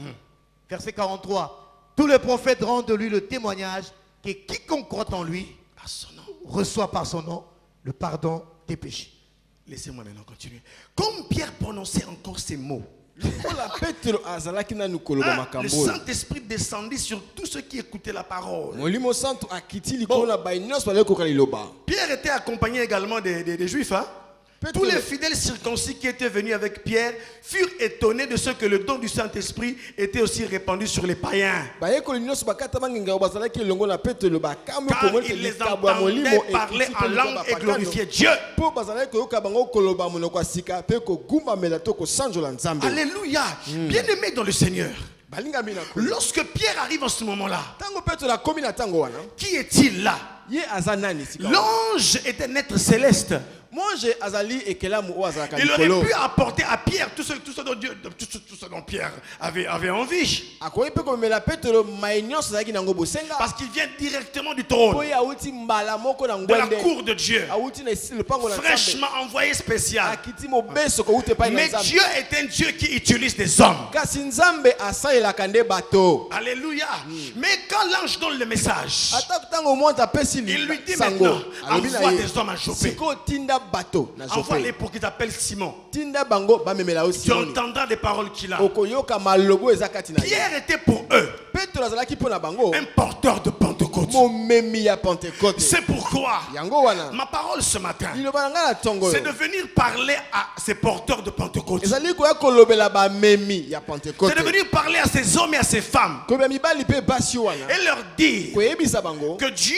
Verset 43. Tous les prophètes rendent de lui le témoignage que quiconque croit en lui Par son nom. reçoit par son nom le pardon des péchés. Laissez-moi maintenant continuer. Comme Pierre prononçait encore ces mots, Lokola Petro azalaki nanu koloba le makambo. Saint-Esprit descendit sur tous ceux qui écoutaient la parole. Molimo santo akiti likolo na bayi nyonso bale koka liloba. Pierre était accompagné également des Juifs. Hein? Tous les fidèles circoncis qui étaient venus avec Pierre furent étonnés de ce que le don du Saint-Esprit était aussi répandu sur les païens. Baye kolo nyonso bakata banginga bazalaki longo na Petro bakamwe Car komwe ils les likabwa molimo entendaient parler en langue et glorifier Dieu. Po bazalaki koyoka bango koloba monoko sika pe ko gumbamela to ko sanjola nzambe. Alléluia. Bien-aimés dans le Seigneur. Balinga mina ko. Lorsque Pierre arrive en ce moment-là, Tango Petro la komi na tango wana. qui est-il là? Ye azanani sika. L'ange était un être céleste. Monge azali ekelamu o azalaka Il aurait likolo. pu apporter à Pierre tout ce dont Pierre avait envie. Akoyi pe komela Petro mai nyonso azalaki nango bosenga. Parce qu'il vient directement du Po trône, ya uti mbala moko na de la ngwende. cour de Dieu, Auti na le pango na nzambe. fraîchement envoyé spécial. Akiti mobeso ko ute pa na Mais nzambe. Dieu est un Dieu qui utilise des hommes. Kasi nzambe asalelaka nde bato. Alléluia. Mais quand l'ange donne le message, Ata tango monte apesi il lui dit sango. maintenant, Alobi na envoie ye, des hommes à Joppé. siko tinda bato na Envoie-les Joppe. pour qu'ils t'appellent Simon. Tinda bango bamemela o Tu Simoni. entendras des paroles qu'il a. Okoyoka malobo ezakati na ye. Pierre était pour eux Petro azalaki po na bango. un porteur de Pentecôte. Momemi ya Pentecôte. C'est pourquoi Yango wana. ma parole ce matin, Liloba na nga na tongo. c'est de venir parler à ces porteurs de Pentecôte. Ezali koya kolobela bamemi ya Pentecôte. C'est de venir parler à ces hommes et à ces femmes Kobe mibali pe basi wana. et leur dire Koyebisa bango. que Dieu,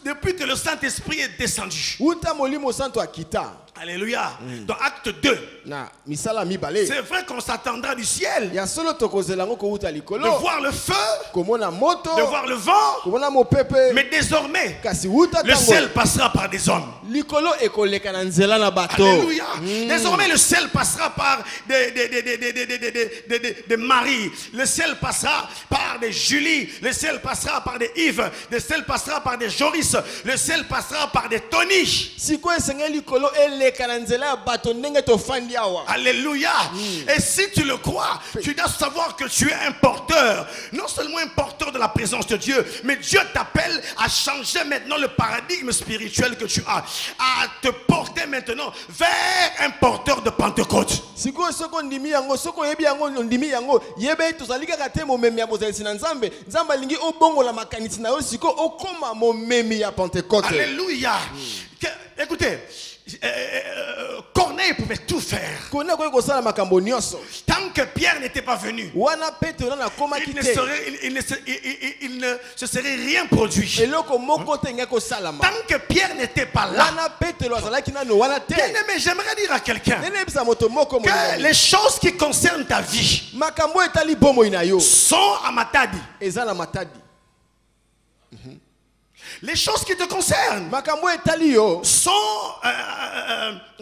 depuis que le Saint-Esprit est descendu, Uta molimo santo akita. alléluia, dans Acte 2, Na misala mibale. c'est vrai qu'on s'attendra du ciel Ya solo tokozela ngo ko uta de likolo. voir le feu, Komona moto. de voir le vent, Komona mopepe. mais désormais, Kasi uta le tango. ciel passera par des hommes. Likolo ekoleka na nzela na bato. Alléluia. Désormais, le ciel passera par des Marie. Le ciel passera par des Julie. Le ciel passera par des Yves. Le ciel passera par des Joris. Le ciel passera par des Tony. Siko esenge likolo eleka na nzela ya bato ndenge tofandi awa. Alléluia. Et si tu le crois, tu dois savoir que tu es un porteur. Non seulement un porteur de la présence de Dieu, mais Dieu t'appelle à changer maintenant le paradigme spirituel que tu as. À te porter maintenant vers un porteur de Pentecôte. Siko soko ndimi yango soko yebi yango ndimi yango yebe tozali kaka te momemi ya bozalisi na nzambe. Nzambe alingi obongola makanisi na yo siko okoma momemi ya Pentecôte. Alléluia. Écoutez, Corneille pouvait tout faire. Kone koyi kosala makambo nyonso. Tant que Pierre n'était pas venu, Wana Petro na komaki il ne te. se serait rien produit. Eloko moko te nge kosalama. Tant que Pierre n'était pas là, Wana Petro azalaki nano wana te. bien-aimé, j'aimerais dire à quelqu'un Nene bisa moto moko que molingami. les choses qui concernent ta vie Makambo etali bomoi na yo. sont à Matadi. Eza na matadi. Les choses qui te concernent makambo etali yo sont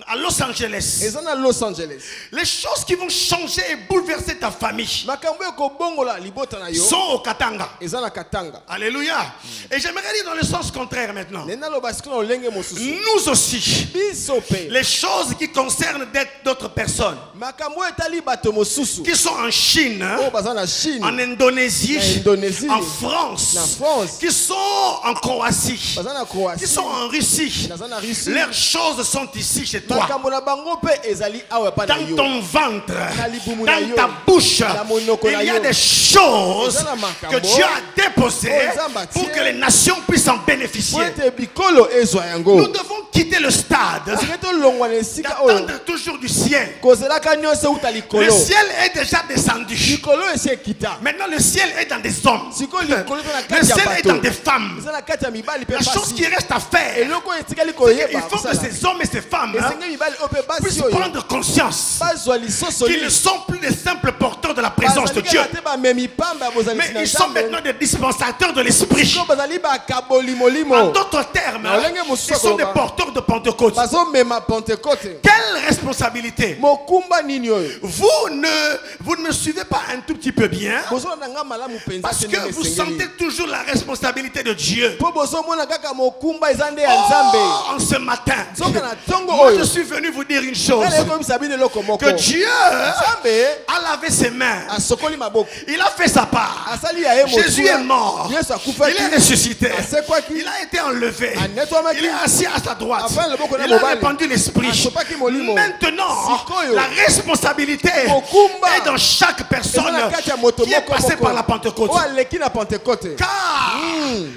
à Los Angeles. eza na Los Angeles. Les choses qui vont changer et bouleverser ta famille Makambo ekobongola libota na yo sont au Katanga. eza na Katanga. Alléluia. Et j'aimerais dire dans le sens contraire maintenant. Nena lo basiko na olenge mosusu. Nous aussi, Biso pe. les choses qui concernent d'autres personnes Makambo etali bato mosusu. qui sont en Chine, O baza na Chine. en Indonésie, Na Indonésie. en France, Na France. qui sont en Croatie, Baza na Croatie. qui sont en Russie. Baza na Russie. Leurs choses sont ici chez toi, Makambo na bango pe ezali awa pa na dans yo. ton ventre, Na libumu na dans yo. ta bouche. Na monoko na Il y a yo. des choses Eza na makambo. que Dieu a déposées Oh, Nzamba pour tie. que les nations puissent en Po bénéficier. ete bikolo ezwa Nous yango. devons quitter le stade Sike tolongwa na esika oyo. d'attendre toujours du ciel. Kozelaka nyonso uta Le likolo. ciel est déjà descendu. Likolo esi ekita. Maintenant, le ciel est dans des hommes. Sikoyo likolo eza na Le kati ya ciel est dans bato. des femmes. Eza na kati ya mibali pe La chose qui pasi. reste à faire, Eloko etikali il koyeba. faut que ces hommes et ces femmes esenge mibali oyo pe basi puissent oyo prendre conscience bazwa lisoso qu'ils ne sont plus des simples porteurs de la présence de Dieu, bazali te bamemi pamba ya bozalisi mais na ils sont Nzambe. maintenant des dispensateurs de l'esprit. Sikoyo bazali bakaboli molimo. En d'autres termes, Na olenge mosusu ils sont des akoloba. porteurs de Pentecôte. Bazomema Pentecôte. Quelle responsabilité! Mokumba nini oyo? Vous ne me suivez pas un tout petit peu bien, Bozolanda nga malamu penza parce te que ndenge vous esengeli. sentez toujours la responsabilité de Dieu. Po bozomona kaka mokumba eza nde ya Nzambe. Oh, en ce matin, Soka na tongo moi je oyo. suis venu vous dire une chose, Kale ekoyebisa bino eloko moko. que Dieu Nzambe a lavé ses mains. asokoli maboko. Il a fait sa part. Asali ya ye Jésus est mort. Yesu akufaki. Il est ressuscité. Asekwaki. Il a été enlevé. Anetwamaki. Il est assis à sa droite. Afin le boko na Il a mobali. répandu l'esprit. Asopaki molimo. Maintenant, Sikoyo. la responsabilité Mokumba. est dans chaque personne Eza na kati ya moto qui est moko passée moko. par la Pentecôte. Oyo aleki na Pentecôte. Car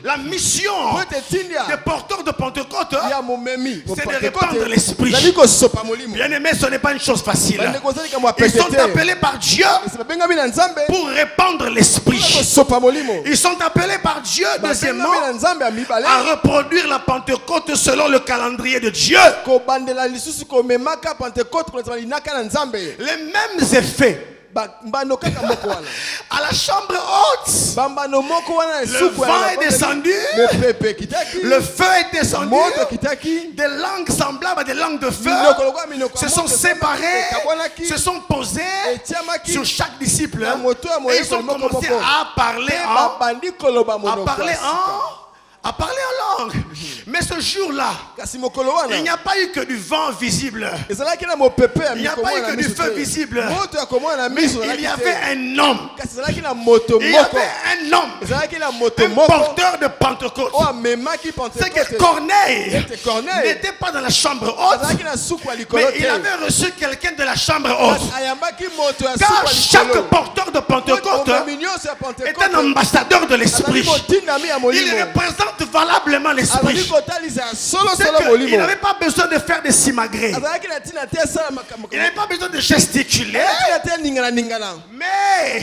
la mission Po ete tindia des porteurs de Pentecôte, ya momemi. c'est de répandre l'esprit. Zali kosopa molimo. Bien aimé, ce n'est pas une chose facile. Bandeko ozali kama Ils sont apete te. appelés par Dieu Esi babengami na Nzambe. pour répandre l'esprit. Kosopa molimo. Ils sont appelés par Dieu, deuxièmement, Babengami na Nzambe ya mibale. à reproduire la Pentecôte selon le calendrier de Dieu. Kobandela lisusu komemaka Pentecôte koleka linaka na Nzambe. Les mêmes effets Mbano kaka moko wana. à la chambre haute. Bambano moko wana na Le suku vent est descendu, Le pepe kitaki. le feu est descendu, moto kitaki. des langues semblables à des langues de feu Minoko lokwa minoko se ya sont moto séparées, ekabwanaki. se sont posées Etiamaki. sur chaque disciple Na moto ya et moyeko ils ont moko commencé moko. à parler Pe en babandi koloba monoko ya sika. à parler en langue. Mais ce jour-là, Kasi mokolo wana. il n'y a pas eu que du vent visible. ezalaki na mopepe ya Il n'y a mikolo pas eu na que du miso feu te. visible. Moto ya komona na Mais miso il ezalaki y te. avait un homme. Kasi ezalaki na moto Il y moko. avait un homme, ezalaki na moto un moko. porteur de Pentecôte. oyo amemaki C'est que Pentecôte. Corneille Ete Corneille. n'était pas dans la chambre haute, azalaki na suku ya likolo mais il te. avait reçu quelqu'un de la chambre haute. Kasi ayambaki moto ya Car suku ya chaque likolo. porteur de Pentecôte Omemi nyonso ya est un Pentecôte. ambassadeur de azali l'esprit. motindami ya Il molimo. représente valablement azali l'esprit. kotalisa solo C'est solo qu'il molimo. n'avait pas besoin de faire des simagrées. azalaki na ntina te asala makambo. Il n'avait pas besoin de gesticuler. azalaki na te ningana ningana. Mais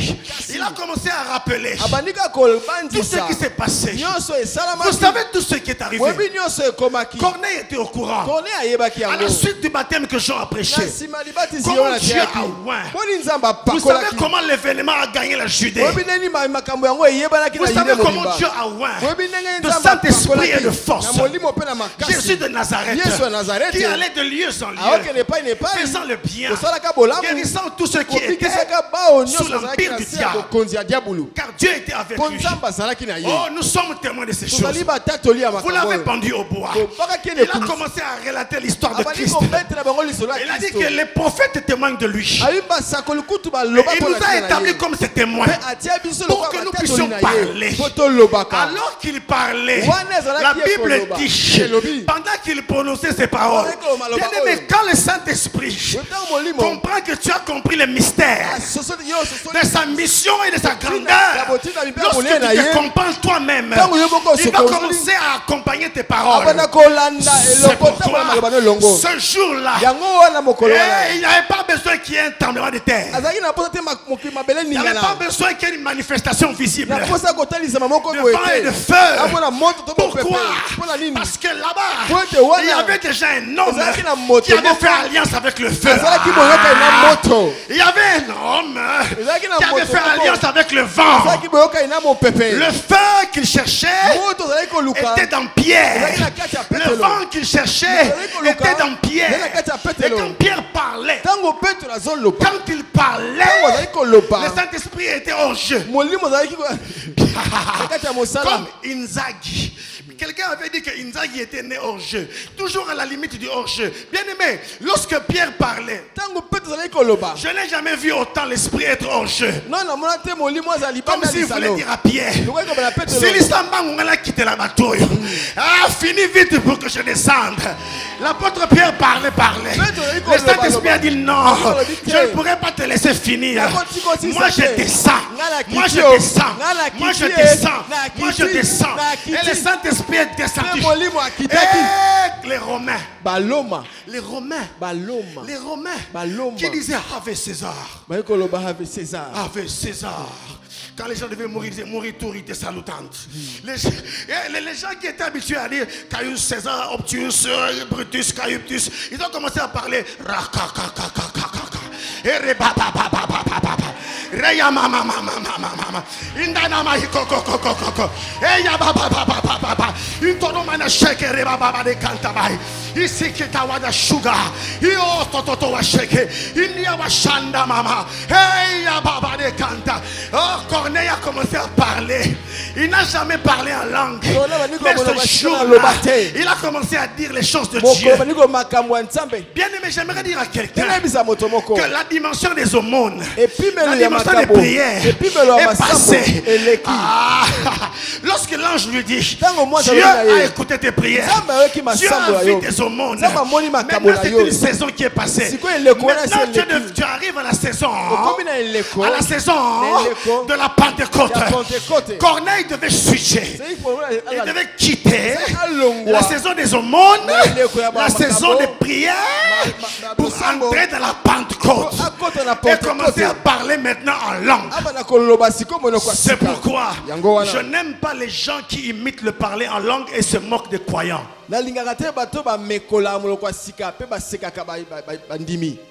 il a commencé à rappeler abandi kaka tout ce kolobandisa. qui s'est passé. nyonso Vous esalamaki. savez tout ce qui est arrivé. webi nyonso ekomaki. Corneille était au courant. Corneille ayebaki À yango. la suite du baptême que Jean a na prêché. nsima libatisi Comment yo na Dieu teyaki. a oint. boni nzambe Vous savez apakolaki. comment l'événement a gagné la Judée. webi ndeni makambo yango eyebanaki Vous na savez Yude comment mobimba. Dieu a oint webi ndenge de nzambe Saint-Esprit et de apakolaki force. na molimo mpe na makasi. Jésus de Nazareth, Yesu ya Nazareth. qui allait de lieu en lieu, aokende epai na epai. faisant le bien, kosalaka bolamu. guérissant tous ceux qui étaient kobikisaka bao sous nyonso azalaki l'empire na du se ya diable. bokonzi ya diabulu. Car Dieu était avec mpo lui. nzambe azalaki na ye. Oh, nous sommes témoins de ces choses. tozali batatoli ya Vous makambo l'avez oyo. pendu au bois. Bakaki Il a ekulusu. commencé à relater l'histoire de abandi Christ. kobetela bango lisolo Il ya a dit kristo. que les prophètes témoignent de lui. ayimba sakoli kutu baloba Il mpo nous na a tina na établis ye. comme ses témoins. mpe atia biso Pour lokola que nous batatoli puissions na parler. ye mpo tolobaka. Alors qu'il parlait, Wana ezalaki la ye Bible koloba. dit, Elobi. pendant qu'il prononçait ses paroles, Pendant que maloba bien aimé, oyo. quand le Saint-Esprit Ntango molimo comprend que tu as compris les mystères asosoli yo ososoli de sa mission et de sa ya grandeur, botina mpe ya lorsque monene na tu te ye. comprends toi-même, Ntango yo moko il va osokoli. commencer à accompagner accompagner tes paroles. Abana kolanda C'est eloko ta pourquoi maloba no longo. ce jour-là, Yango wana mokolo wana. il n'y avait pas besoin qu'il y ait un tremblement de terre. Azaki na posa te mabele Il n'y avait pas ningana. besoin qu'il y ait une manifestation visible. Na posa kotalisa mamoko De boye vent et de te. feu. Abona moto to pepe. Pourquoi? Pona nini? Parce que là-bas, Pote wana. il y avait déjà un homme Ezalaki na moto qui avait moko. fait alliance avec le feu. Azalaki boyoka na moto. Il y avait un homme Ezalaki na qui avait moto fait moko. alliance avec le vent. Azalaki boyoka na mo pepe. Le feu qu'il cherchait Moto zalaki koluka. était dans Pierre. Ezalaki na kati ya Le Petelo. vent qu'il cherchait était dans Pierre. Et quand Pierre parlait, Tango Petelo azolopa. quand il parlait, Tango azalaki kolopa. le Saint-Esprit était hors jeu. Molimo azalaki ko. Kati ya mosala. Comme Inzaghi. Quelqu'un avait dit que Inzaghi était né hors jeu. Toujours à la limite du hors jeu. Bien aimé, lorsque Pierre parlait, Tango Petelo azalaki koloba. je n'ai jamais vu autant l'esprit être hors jeu. Non na mona te molimo azali Comme banda s'il voulait lisalo. dire à Pierre, Lokola ko bana Petelo. si l'Isamba a quitté la bateau, finis vite pour que je descende. L'apôtre Pierre parlait. Le Saint-Esprit a dit non, je ne pourrais pas te laisser finir. Moi je descends. Moi je descends. Et le Saint-Esprit est descendu. Molimo akitaki. Et les Romains. Baloma. Les Romains. Baloma. Les Romains. Baloma. Qui disaient Ave César. Baye koloba avec César. Ave César. Quand les gens devaient mourir, ils disaient mourir tourité salutante. Les gens qui étaient habitués à dire Caius César, Optius, Brutus, Caius, ils ont commencé à parler Rakakakakakaka. Et rebababababababa. Reya mama mama mama. Indana ma kokokokoko. Eya babababababa. Intono mana shake rebababa de kantabai. Ici qui tawada sugar. Io tototo wa shake. India wa shanda mama. Eya baba de kanta. Oh, Corneille a commencé à parler. Il n'a jamais parlé en langue. Mais ce jour-là, il a commencé à dire les choses de Dieu. Bien aimé, j'aimerais dire à quelqu'un que la dimension des aumônes, la dimension des prières est passée. Lorsque l'ange lui dit, Dieu a écouté tes prières, Dieu a vu tes aumônes. Maintenant c'est une saison qui est passée. Maintenant tu arrives à la saison de la Pentecôte. Corneille devait switcher. Il devait quitter la saison des aumônes, la saison des prières, pour entrer dans la Pentecôte et commencer à parler maintenant en langue. C'est pourquoi je n'aime pas les gens qui imitent le parler en langue et se moquent des croyants.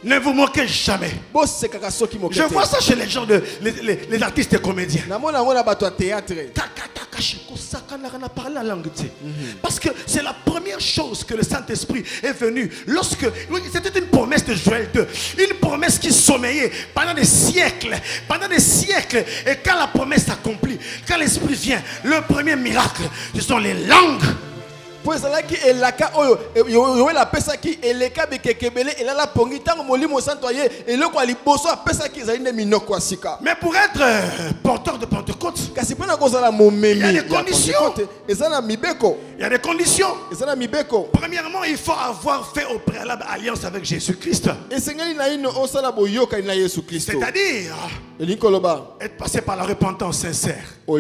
Ne vous moquez jamais. Je vois ça chez les gens, les artistes et comédiens. Parler en langue. Parce que c'est la première chose que le Saint-Esprit est venu. C'était une promesse de Joël 2. Une promesse qui sommeillait pendant des siècles. Et quand la promesse s'accomplit, quand l'Esprit vient, le premier miracle, ce sont les langues. Mais pour être porteur de Pentecôte, il y a des conditions. Il y a des conditions. Premièrement, il faut avoir fait au préalable alliance avec Jésus-Christ. C'est-à-dire être passé par la repentance sincère. Dans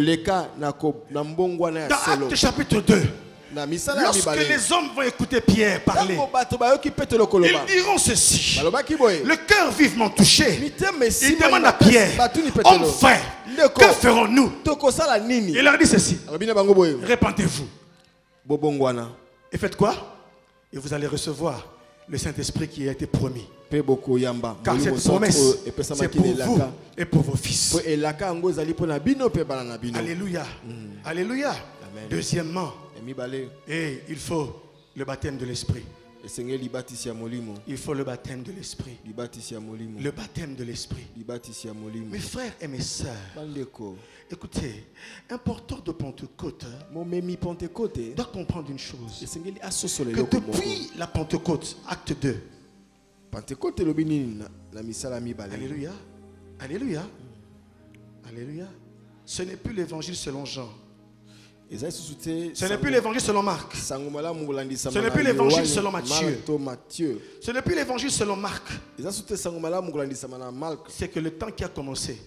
Actes chapitre 2, lorsque les hommes vont écouter Pierre parler, ils diront ceci. Le cœur vivement touché, il demande à Pierre, homme frère, que ferons-nous? Il leur dit ceci: répentez-vous et faites quoi? Et vous allez recevoir le Saint-Esprit qui a été promis. Car cette promesse, c'est pour vous et pour vos fils. Alléluia. Alléluia. Deuxièmement, et il faut le baptême de l'Esprit. Il faut le baptême de l'Esprit. Le baptême de l'Esprit. Mes frères et mes sœurs, écoutez, un porteur de Pentecôte doit comprendre une chose, que depuis la Pentecôte, acte 2, alléluia, alléluia, alléluia, ce n'est plus l'évangile selon Jean. Ce n'est plus l'évangile selon Marc. Ce n'est plus l'évangile selon Matthieu. Ce n'est plus l'évangile selon Marc. C'est que le temps qui a commencé,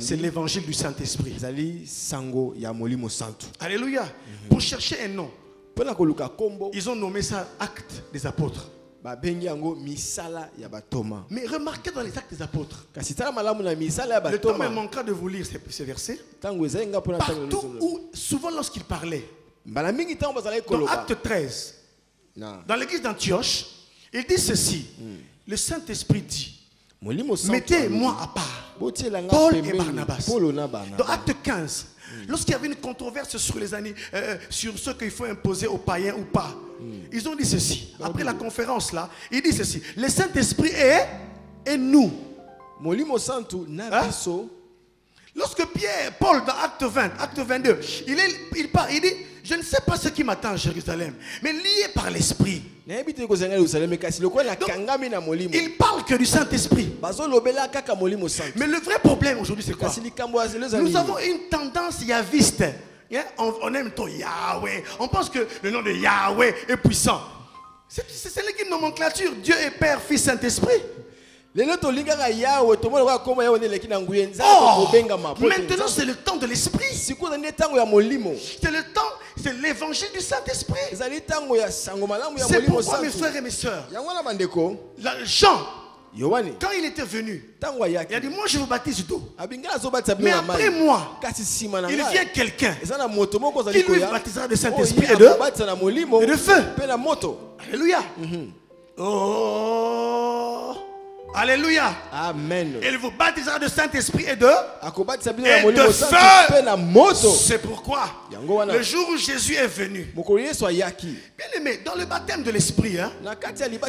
c'est l'évangile du Saint-Esprit. Alléluia. Pour chercher un nom, ils ont nommé ça acte des apôtres. Mais remarquez dans les actes des apôtres, le temps me manquera de vous lire ces versets. Partout où, souvent lorsqu'ils parlaient, dans acte 13, dans l'église d'Antioche, il dit ceci. Le Saint-Esprit dit, mettez-moi à part Paul et Barnabas. Dans acte 15, lorsqu'il y avait une controverse sur les années, sur ce qu'il faut imposer aux païens ou pas, ils ont dit ceci. Après la conférence là, il dit ceci. Le Saint-Esprit est et nous. Hein? Lorsque Paul dans acte 20, acte 22, il parle, il dit, je ne sais pas ce qui m'attend à Jérusalem, mais lié par l'Esprit. Donc, il parle que du Saint-Esprit. Mais le vrai problème aujourd'hui c'est quoi? Nous avons une tendance yaviste. On aime ton Yahweh. On pense que le nom de Yahweh est puissant. C'est l'équipe nomenclature. Dieu est Père, Fils, Saint-Esprit. Oh, maintenant c'est le temps de l'Esprit. C'est le temps, c'est l'évangile du Saint-Esprit. C'est pourquoi mes frères et mes sœurs, Jean, quand il était venu, il a dit, moi je vous baptise d'eau. Mais après moi, il vient quelqu'un qui lui baptisera de Saint-Esprit et de feu. Alléluia. Oh, alléluia. Amen. Il vous baptisera de Saint-Esprit et de feu. C'est pourquoi le jour où Jésus est venu, bien aimé, dans le baptême de l'Esprit,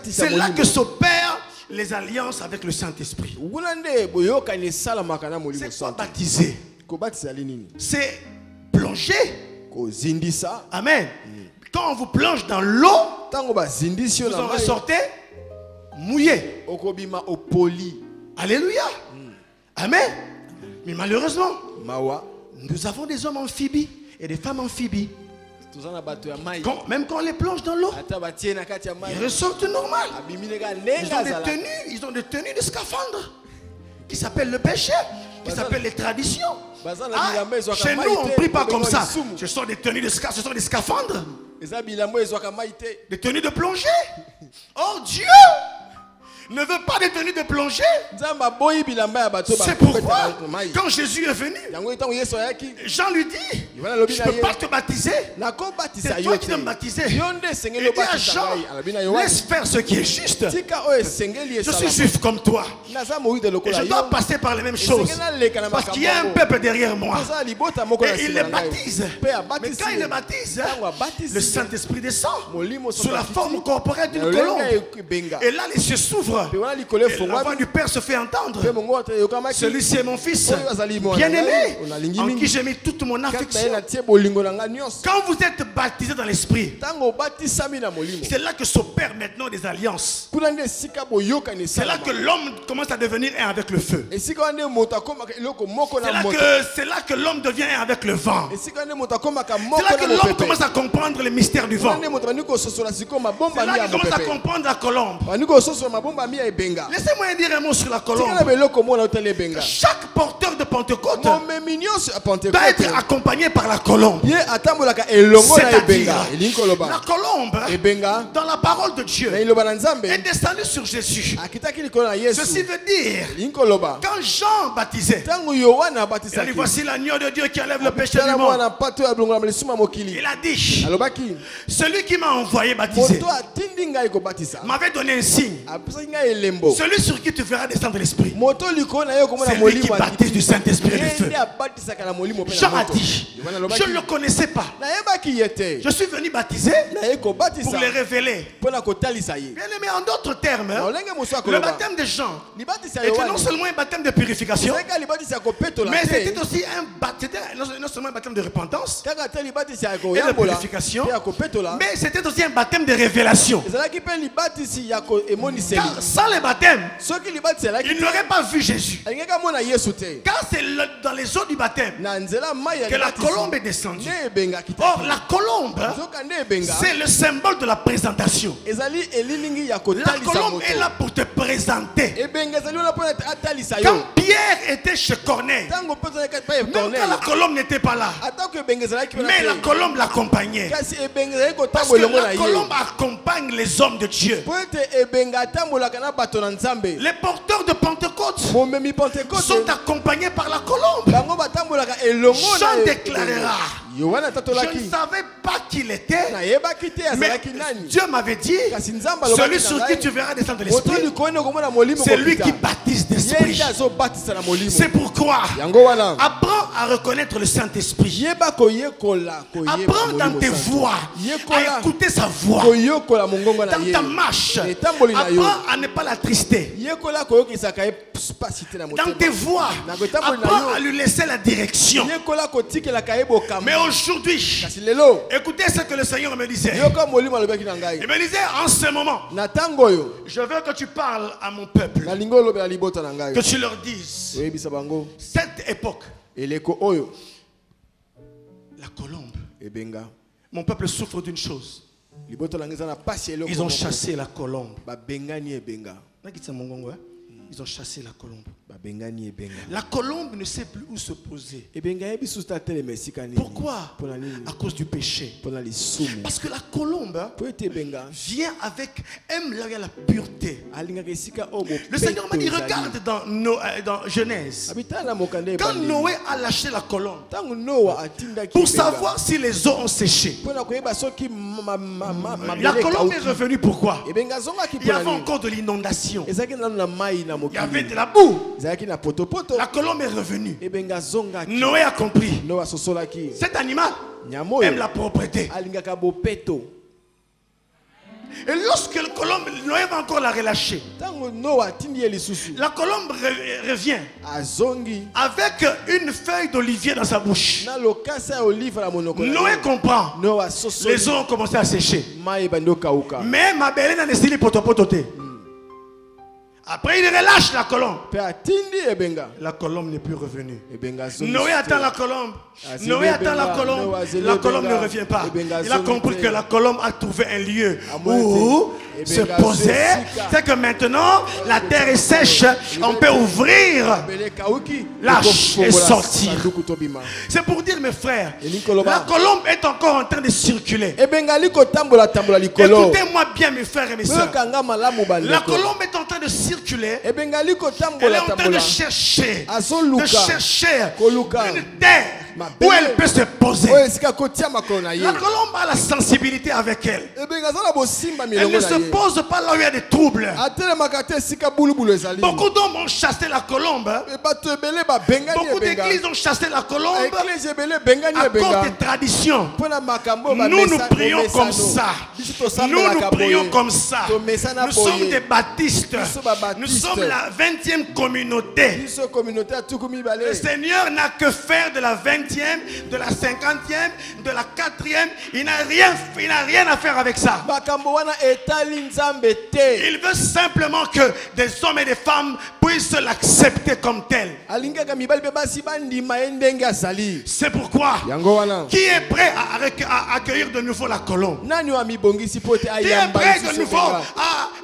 c'est là que s'opèrent les alliances avec le Saint-Esprit. C'est quoi baptiser? C'est plonger. Amen. Quand on vous plonge dans l'eau, vous en ressortez mouillé. Alléluia. Amen. Mais malheureusement, nous avons des hommes amphibies et des femmes amphibies. Même quand on les plonge dans l'eau, ils ressortent normal. Ils ont des tenues de scaphandre qui s'appellent le péché, qui s'appellent les traditions. Chez nous, on ne prie pas comme ça. Ce sont des tenues de scaphandre, ce sont des scaphandres. Des tenues de plongée. Oh Dieu ne veut pas des tenues de plongée. C'est pourquoi quand Jésus est venu, Jean lui dit, je ne peux pas te baptiser. C'est toi qui dois me baptiser. Il dit à Jean, laisse faire ce qui est juste. Je suis juif comme toi et je dois passer par les mêmes choses parce qu'il y a un peuple derrière moi et il les baptise. Mais quand il les baptise, le Saint-Esprit descend sous la forme corporelle d'une colombe et là les cieux s'ouvrent. Et la voix du Père se fait entendre. Celui-ci est mon fils bien-aimé, en qui j'ai mis toute mon affection. Quand vous êtes baptisé dans l'Esprit, c'est là que s'opèrent maintenant des alliances. C'est là que l'homme commence à devenir un avec le feu. C'est là que l'homme devient un avec le vent. C'est là que l'homme commence à comprendre les mystères du vent. C'est là qu'il commence à comprendre la colombe. Laissez-moi dire un mot sur la colombe. Chaque porteur de Pentecôte doit être accompagné par la colombe. C'est-à-dire, la colombe, dans la parole de Dieu, est descendue sur Jésus. Ceci veut dire, quand Jean baptisait, il a dit, voici l'agneau de Dieu qui enlève le péché du monde. Il a dit, celui qui m'a envoyé baptiser m'avait donné un signe. Celui sur qui tu verras descendre l'Esprit, c'est lui qui baptise du Saint-Esprit et du feu. Jean a dit, je ne le connaissais pas. Je suis venu baptiser pour les révéler. Bien aimé, en d'autres termes, le baptême de Jean était non seulement un baptême de purification, mais c'était aussi non seulement un baptême de repentance et de purification, mais c'était aussi un baptême de révélation. Car sans le baptême, soki libatisa il n'aurait pas vu Jésus. alingaka mona Yesu te Car c'est dans les eaux du baptême na nzela mai ya que la libatisi, colombe est descendue. nde ebengaki Or, te la colombe, nzoka nde ebenga c'est le symbole de la présentation. ezali elilingi ya La kotalisa colombe moto est là pour te présenter. ebenga ezali wana mpona atalisa yo Quand Pierre était chez Corneille, ntango mpe ozalaki pa même quand la colombe n'était pas là, atako ebenga ezalaki wana mais la te colombe l'accompagnait. kasi ebenga ezali Parce kotambola que elongo na la ye colombe accompagne les hommes de Dieu. po ete ebenga atambolaka na bato na nzambe Les porteurs de Pentecôte momemi pentekote sont accompagnés par la colombe. bango batambolaka elongo Jean na déclarera, yohana je ne tatolaki savais pas qui il était, nayebaki te mais azalaki nani Dieu m'avait dit, kasi nzambe celui alobaki sur na qui ngai tu verras descendre moto l'esprit, likoni okomona molimo c'est lui kopita. qui baptise ye d'esprit. nde azobatisa na molimo C'est pourquoi yango wana apprends à reconnaître le Saint-Esprit. yeba koyekola Apprends dans tes voix à écouter sa voix. koyokola mongongo na Dans ye ta marche, etamboli na yo apprends à ne pas l'attrister. yekola koyokisaka ye pasi te na Dans tes motema voix, apprends à lui laisser la direction. yekola kotikelaka ye bokambo Mais aujourd'hui, kasi lelo écoutez ce que le Seigneur me disait. yoka molimo alobaki na Il ngai me disait, en ce moment, na ntango oyo je veux que tu parles à mon peuple, nalingi olobela libota na ngai que tu leur dises, oyebisa bango cette époque, eleko oyo la colombe, ebenga mon peuple souffre d'une chose. libota na ngai eza na pasi eloko Ils ont moko. chassé la colombe. babengani ebenga Ils ont chassé la colombe. babengani ebenga La colombe ne sait plus où se poser. ebenga yebi susu tatelema esika nini Pourquoi? mpona nini À cause du péché. mpona lisumu Parce que la colombe po ete ebenga vient avec, aime là où il y a la pureté. alingaka esika oyo Le Seigneur m'a dit, bopeto ezali. regarde dans Genèse. abitala na mokanda Quand ebandeli Noé a lâché la colombe, ntango noa atindaki pour ebenga, savoir si les eaux ont séché, mpona koyeba soki la mabele colombe est ekauki. revenue. Pourquoi? ebenga azongaki Il y avait mpona nini encore de l'inondation. ezalaki nano na mai na Il y avait mokili de la boue. ezalaki na potopoto La colombe est revenue. ebenga azongaki Noé a compris. noa asosolaki Cet animal nyama oyo aime la propreté. alingaka bopeto Et lorsque le colombe, Noé va encore la relâcher. ntango noa atindi ye lisusu La colombe revient azongi avec une feuille d'olivier dans sa bouche. na lokasa ya olive na monoko na Noé ye. comprend. noa Les asosoli eaux ont commencé à sécher. mai ebandi okauka Mais ma belle n'a décidé potopototé. Après, il relâche la colombe. mpe atindi ebenga La colombe n'est plus revenue. ebenga azongi Noé te. attend la colombe. Azele Noé attend la benga, colombe. Noé azele La colombe ne benga, revient pas. ebenga Il a azongi compris te. que la colombe a trouvé un lieu Amoete, où se ebenga poser. azosika. C'est que maintenant, la terre est sèche. On peut ouvrir. Mabele ekauki Lâche et ekofongola sortir. sanduku tobima C'est pour dire, mes frères, Elingi koloba. la colombe est encore en train de circuler. ebenga ali kotambola likolo Écoutez-moi bien, mes frères et mes sœurs. oyokanga malamu La bandeko colombe est en train de circuler. ebenga ali Elle est kotambola en train de tambola chercher, Azoluka. de chercher Koluka. une terre Mabele. où elle peut se poser. oyo esika kotia makolo na ye La colombe a la sensibilité avec elle. ebenga aza na bosimba Elle milongo ne na se ye pose pas là où il y a des troubles. atelemaka te esika bulubulu ezali Beaucoup d'hommes ont chassé la colombe. bato ebele babengani Beaucoup ebenga d'églises ont chassé la colombe eklise ebele ebengani à cause ebenga des traditions. mpona makambo oyo Nous prions comme bomesano. ça. biso Nous tosambelaka prions boye comme ça. tomesana Nous sommes boye des baptistes. Biso babaptiste. Nous sommes la 20e communauté. biso communauté ya tuku Le mibale Seigneur n'a que faire de la 20e, de la 50e, de la 4e. Il n'a rien à faire avec ça. makambo wana etali nzambe te Il veut simplement que des hommes et des femmes puissent l'accepter comme tel. alingaka mibali mpe basi bandima ye ndenge azali C'est pourquoi, yango wana qui est prêt à accueillir de nouveau la colombe? nani oyo amibongisi mpo te Qui est ayamba prêt de lisusu nouveau ebenga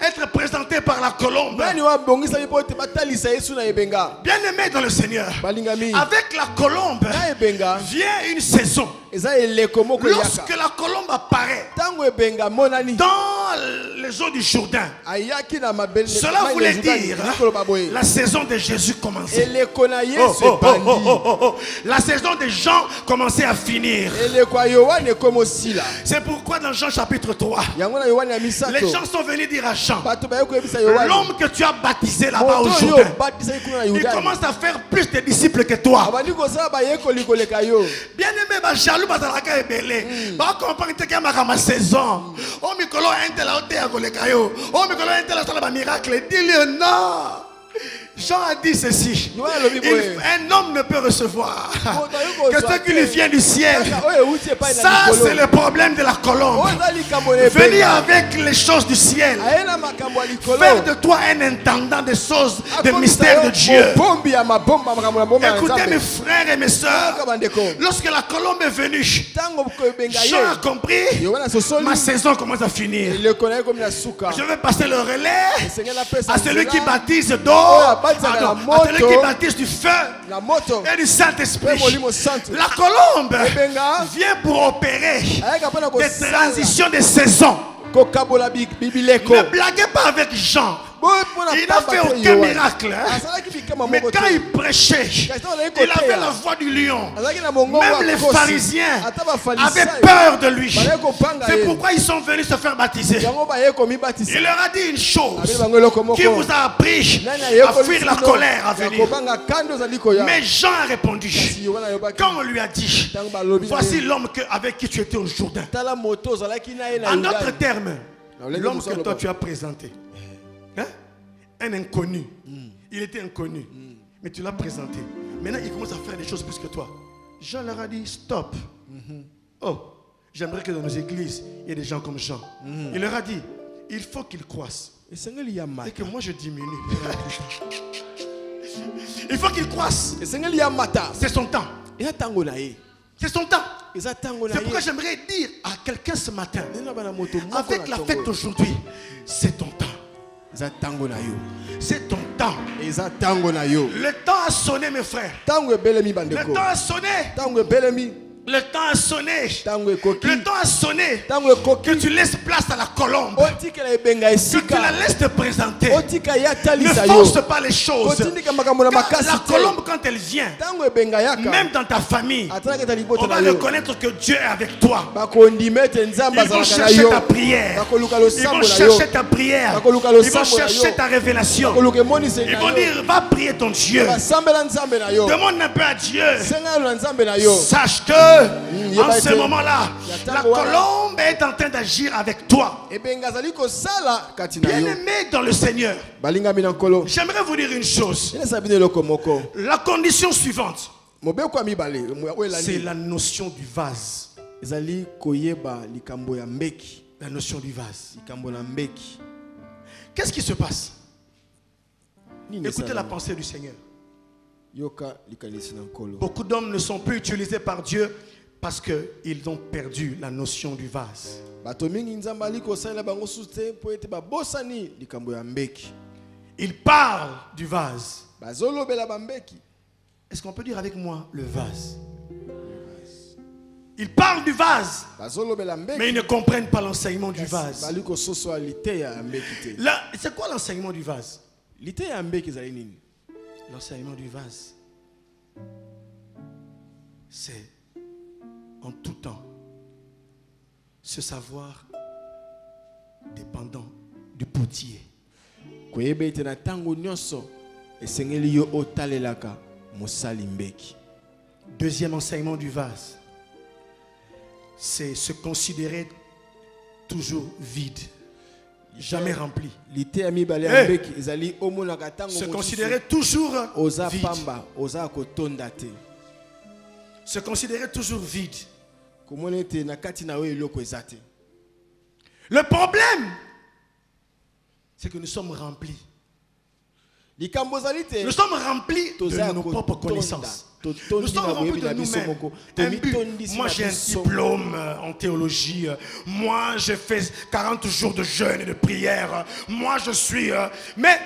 à être présenté par la colombe? nani oyo abongisami mpo te batalisa yesu na ebenga Bien-aimé dans le Seigneur, balingami avec la colombe na ebenga vient une saison. eza eleko moko eyaka Lorsque la colombe apparaît ntango ebenga monani dans les eaux du Jourdain, ayaki na mabele cela mai voulait ya Jordani, dire likoloba boye la saison de Jésus commençait. eleko na Oh, yesu oh, oh, ebandi oh, oh, oh. La saison des gens commençait à finir. eleko ya yohane ekómosila C'est pourquoi dans Jean chapitre 3, yango na yohane ya les misato gens sont venus dire à Jean, bato baye koyebisa yohane l'homme que tu as baptisé là-bas au moto oyo Jourdain, obatisaki kuna na il yudani commence à faire plus de disciples que toi. abandi kosala bayekoli koleka yo Bien-aimé, jaloux bazalaka ebele. Ba comprendre que ma saison. Oh mikolo ente la ote ya koleka yo. Oh mikolo ente la sala ba miracle. Dis-le non. Jean a dit ceci. Un homme ne peut recevoir que ce qui lui vient du ciel. Ça, c'est le problème de la colombe. Venir avec les choses du ciel. Faire de toi un intendant des choses, des mystères de Dieu. Écoutez mes frères et mes sœurs. Lorsque la colombe est venue, Jean a compris. Ma saison commence à finir. Je vais passer le relais à celui qui baptise d'eau, à celui qui baptise du feu et du Saint-Esprit. La colombe vient pour opérer des transitions de saisons. Ne blaguez pas avec Jean. Il n'a fait aucun miracle. Mais quand il prêchait, il avait la voix du lion. Même les pharisiens avaient peur de lui. C'est pourquoi ils sont venus se faire baptiser. Il leur a dit une chose qui vous a appris à fuir la colère à venir. Mais Jean a répondu quand on lui a dit, voici l'homme avec qui tu étais au Jourdain. En d'autres termes, l'homme que toi tu as présenté, un inconnu. Il était inconnu. Mais tu l'as présenté. Maintenant, il commence à faire des choses plus que toi. Jean leur a dit, stop. Oh, j'aimerais que dans nos églises, il y ait des gens comme Jean. Il leur a dit, il faut qu'ils croissent. Et que moi, je diminue. Il faut qu'ils croissent. C'est son temps. C'est son temps. C'est pourquoi j'aimerais dire à quelqu'un ce matin, avec la fête d'aujourd'hui, c'est ton temps. C'est ton temps. Le temps a sonné, mes frères. Le temps a sonné. Le temps a sonné. Le temps a sonné. Que tu laisses place à la colombe. Que tu la laisses te présenter. Ne force pas les choses. La colombe, quand elle vient, même dans ta famille, on va reconnaître que Dieu est avec toi. Ils vont chercher ta prière. Ils vont chercher ta prière. Ils vont chercher ta révélation. Ils vont dire, va prier ton Dieu. Demande un peu à Dieu. Sache que en ce moment-là, la colombe est en train d'agir avec toi. Bien-aimé dans le Seigneur, j'aimerais vous dire une chose. La condition suivante, c'est la notion du vase. La notion du vase. Qu'est-ce qui se passe? Écoutez la pensée du Seigneur. Beaucoup d'hommes ne sont plus utilisés par Dieu parce qu'ils ont perdu la notion du vase. Il parle du vase. Est-ce qu'on peut dire avec moi le vase? Ils parlent du vase, mais ils ne comprennent pas l'enseignement du vase. Là, c'est quoi l'enseignement du vase? L'enseignement du vase, c'est en tout temps se savoir dépendant du potier. Deuxième enseignement du vase, c'est se considérer toujours vide, jamais rempli. Se considérer toujours vide. Se considérer toujours vide. Le problème, c'est que nous sommes remplis. Nous sommes remplis de nos propres connaissances. Nous sommes remplis de nous-mêmes. Moi j'ai un diplôme en théologie. Moi j'ai fait 40 jours de jeûne et de prière. Moi je suis... Mais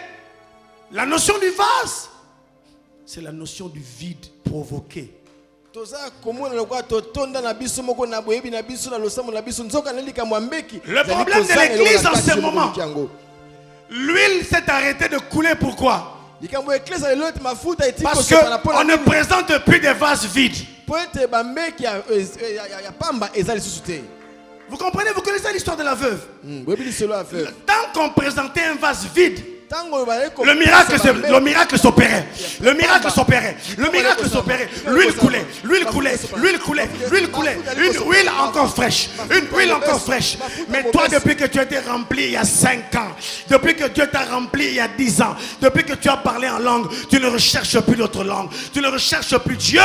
la notion du vase, c'est la notion du vide provoqué. Le problème de l'église en ce moment, l'huile s'est arrêtée de couler. Pourquoi? Parce qu'on ne présente plus des vases vides. Vous comprenez? Vous connaissez l'histoire de la veuve. Tant qu'on présentait un vase vide, Le miracle s'opérait. Le miracle s'opérait. Le miracle s'opérait. L'huile coulait. L'huile coulait. L'huile coulait. L'huile coulait. Une huile encore fraîche. Une huile encore fraîche. Mais toi, depuis que tu as été rempli il y a 5 ans, depuis que Dieu t'a rempli il y a 10 ans, depuis que tu as parlé en langue, tu ne recherches plus d'autres langues. Tu ne recherches plus Dieu.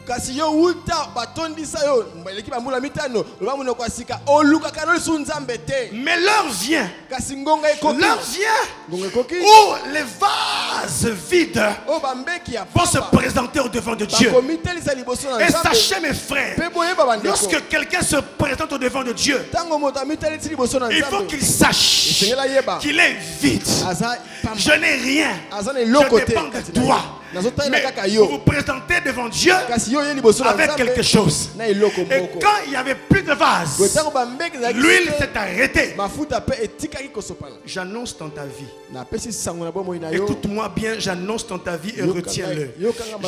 Kasi yo ulta batondisa yo mbeleki bamula mitano bamuno kwa sika oluka kanoli sunzambe te. Mais l'heure vient. Kasi ngonga ekoki. L'heure vient Ngonga ekoki. où les vases vides O bambeki ya vont se présenter au devant de Dieu. Bakomitelisa liboso na Et Nzambe. sachez mes frères, Pe boye ba bandeko. lorsque quelqu'un se présente au devant de Dieu, Tango moto amitelisi liboso na il faut Nzambe. qu'il sache Esengela yeba. qu'il est vide. Aza pamba. Je n'ai rien. Aza ne Je lokote. dépends de toi. Mais vous vous présentez devant Dieu Kasi yo ye liboso na avec Nzambe. quelque chose. Na iloko Et moko. quand il n'y avait plus de vase, Tango bambeki za l'huile s'est arrêtée. mafuta pe etikaki kosopana. J'annonce dans ta vie. Na pesi sango na bomo na yo. Écoute-moi bien, j'annonce dans ta vie et retiens-le.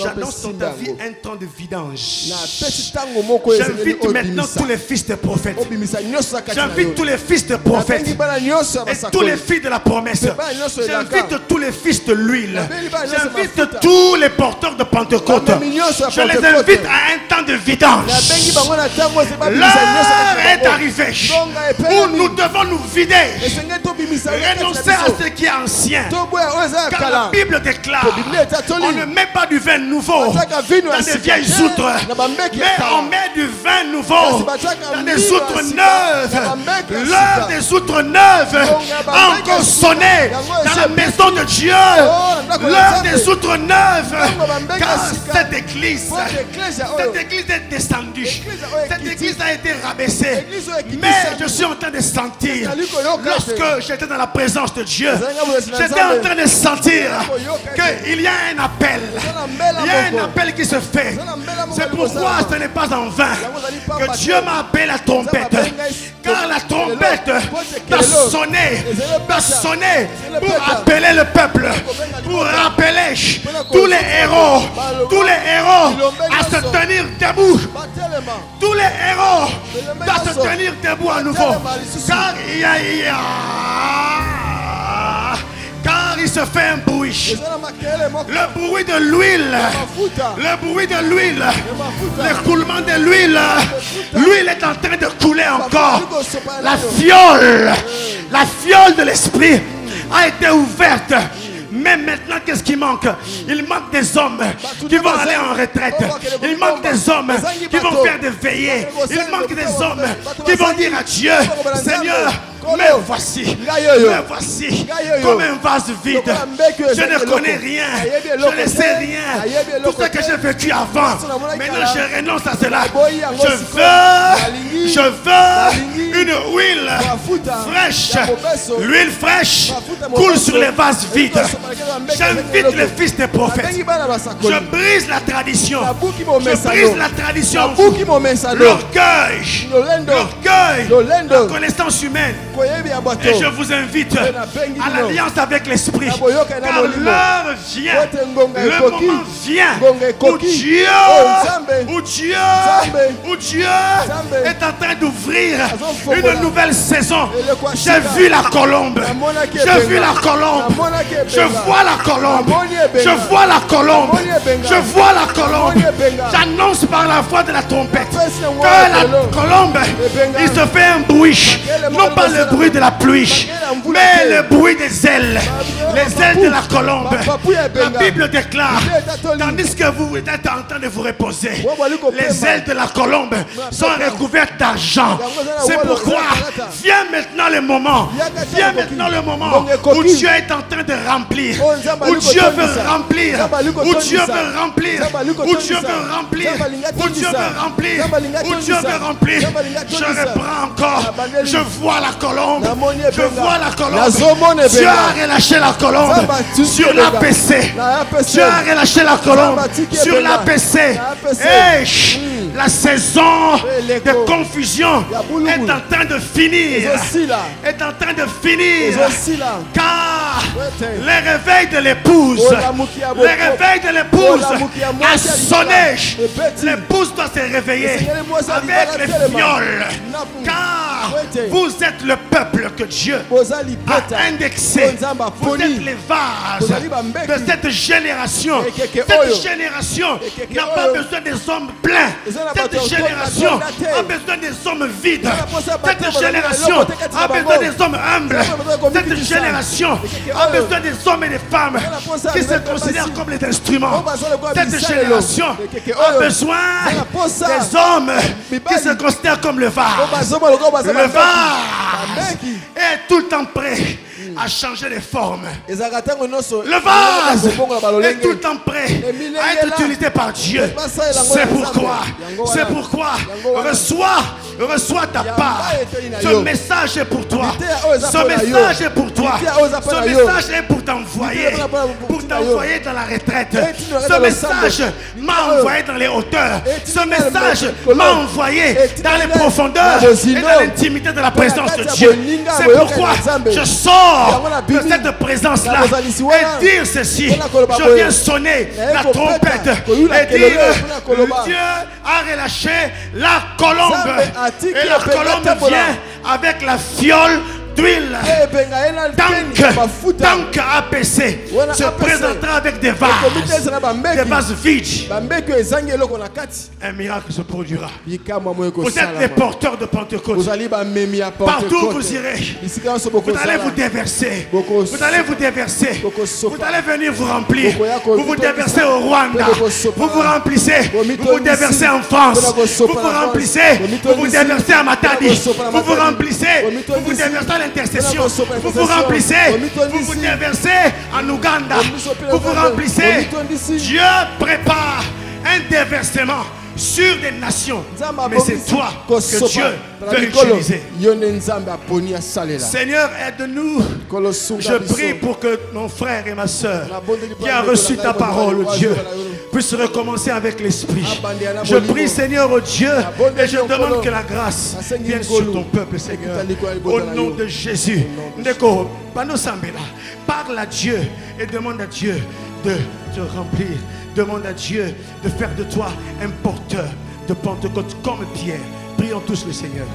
J'annonce dans ta vie un temps de vidange. Na pesi tango moko ezengeli J'invite maintenant obimisa. tous les fils de prophètes. Obimisa nyonso kati na yo. J'invite tous les fils de prophètes. Nabengi bana nyonso ya Et tous basakoli. les fils de la promesse. J'invite tous les fils de l'huile. J'invite tous les porteurs de Pentecôte. Je les invite à un temps de vidange. Nabengi bango na tango ezeba bimisa L'heure nyonso kati na est bango. arrivée Ngonga où epelami. nous devons nous vider. Esengeli tobimisa yo kati na Renoncer à biso. ce qui est ancien. Toboya oyo eza ya Car la kala. Bible déclare, Bible etatoli. on ne met pas du vin nouveau Bataka vino ya dans des sika vieilles te, outres, na bambeki ya mais kala. on met du vin Kasi nouveau bataka dans des vino ya outres sika, neuves. na bambeki ya L'heure sika. des outres neuves a encore sonné dans la maison de Dieu. L'heure des outres neuves, car cette église est descendue. Cette église a été rabaissée. Mais je suis en train de sentir, lorsque j'étais dans la présence de Dieu, j'étais en train de sentir qu'il y a un appel. Il y a un appel qui se fait. C'est pourquoi ce n'est pas en vain que Dieu m'a appelé la trompette. Car la trompette doit sonner pour appeler le peuple, pour rappeler tous les héros à se tenir debout. Tous les héros doivent se tenir debout à nouveau. Car il se fait un bruit. Le bruit de l'huile. Le bruit de l'huile. L'écoulement de l'huile. L'huile est en train de couler encore. La fiole de l'esprit a été ouverte. Mais maintenant, qu'est-ce qui manque? Il manque des hommes qui vont aller en retraite. Il manque des hommes qui vont faire des veillées. Il manque des hommes qui vont dire à Dieu, Seigneur, me voici comme un vase vide. Je ne connais rien, je ne sais rien. Tout ce que j'ai vécu avant, maintenant je renonce à cela. Je veux une huile fraîche. L'huile fraîche coule sur les vases vides. J'invite les fils des prophètes. Je brise la tradition. Je brise la tradition. L'orgueil, la connaissance humaine. Et je vous invite à l'alliance avec l'esprit. Car l'heure vient, le moment vient où Dieu est en train d'ouvrir une nouvelle saison. J'ai vu la colombe. J'ai vu la colombe. Je vois la colombe. Je vois la colombe. Je vois la colombe. J'annonce par la voix de la trompette que la colombe, il se fait un bruit. Non pas le bruit de la pluie, mais le bruit des ailes. Les ailes de la colombe. La Bible déclare, tandis que vous êtes en train de vous reposer, les ailes de la colombe sont recouvertes d'argent. C'est pourquoi vient maintenant le moment. Vient maintenant le moment où Dieu est en train de remplir. Où Dieu veut remplir. Où Dieu veut remplir. Où Dieu veut remplir. Où Dieu veut remplir. Où Dieu veut remplir. Je reprends encore. Je vois la colombe. Je vois la colombe. Dieu a relâché la colombe sur l'APC. Dieu a relâché la colombe sur l'APC. La saison de confusion est en train de finir. Est en train de finir. Car les réveils de l'épouse, les réveils de l'épouse a sonné. L'épouse doit se réveiller avec les viols. Car vous êtes le peuple que Dieu a indexé. Vous êtes les vases de cette génération. Cette génération n'a pas besoin des hommes pleins. Cette génération a besoin des hommes vides. Cette génération a besoin des hommes humbles. Cette génération a besoin des hommes et des femmes qui se considèrent comme les instruments. Cette génération a besoin des hommes qui se considèrent comme le vase. Le vase est tout le temps prêt à changer les formes. Le vase est tout le temps prêt à être utilisé par Dieu. C'est pourquoi reçois ta part. Ce message est pour toi. Ce message est pour toi. Ce message est pour t'envoyer dans la retraite. Ce message m'a envoyé dans les hauteurs. Ce message m'a envoyé dans les profondeurs et dans l'intimité de la présence de Dieu. C'est pourquoi je sors de cette présence-là et dire ceci. Je viens sonner la trompette et dire Dieu a relâché la colombe. Et la colombe vient avec la fiole d'huile. Tant qu'APC se présentera avec des vases vides, un miracle se produira. Vous êtes les porteurs de Pentecôte. Partout où vous irez, vous allez vous déverser. Vous allez vous déverser. Vous allez venir vous remplir. Vous vous déversez au Rwanda. Vous vous remplissez. Vous vous déversez en France. Vous vous remplissez. Vous vous déversez à Matadi. Vous vous remplissez. Vous vous déversez à l'intercession. Vous vous remplissez. Vous vous déversez en Ouganda. Vous vous remplissez. Dieu prépare un déversement sur des nations. Mais c'est toi que Dieu veut utiliser. Seigneur, aide-nous. Je prie pour que mon frère et ma soeur qui a reçu ta parole, Dieu, puissent recommencer avec l'esprit. Je prie, Seigneur, oh Dieu, et je demande que la grâce vienne sur ton peuple, Seigneur. Au nom de Jésus. Parle à Dieu et demande à Dieu de te remplir. Demande à Dieu de faire de toi un porteur de Pentecôte comme Pierre. Prions tous le Seigneur.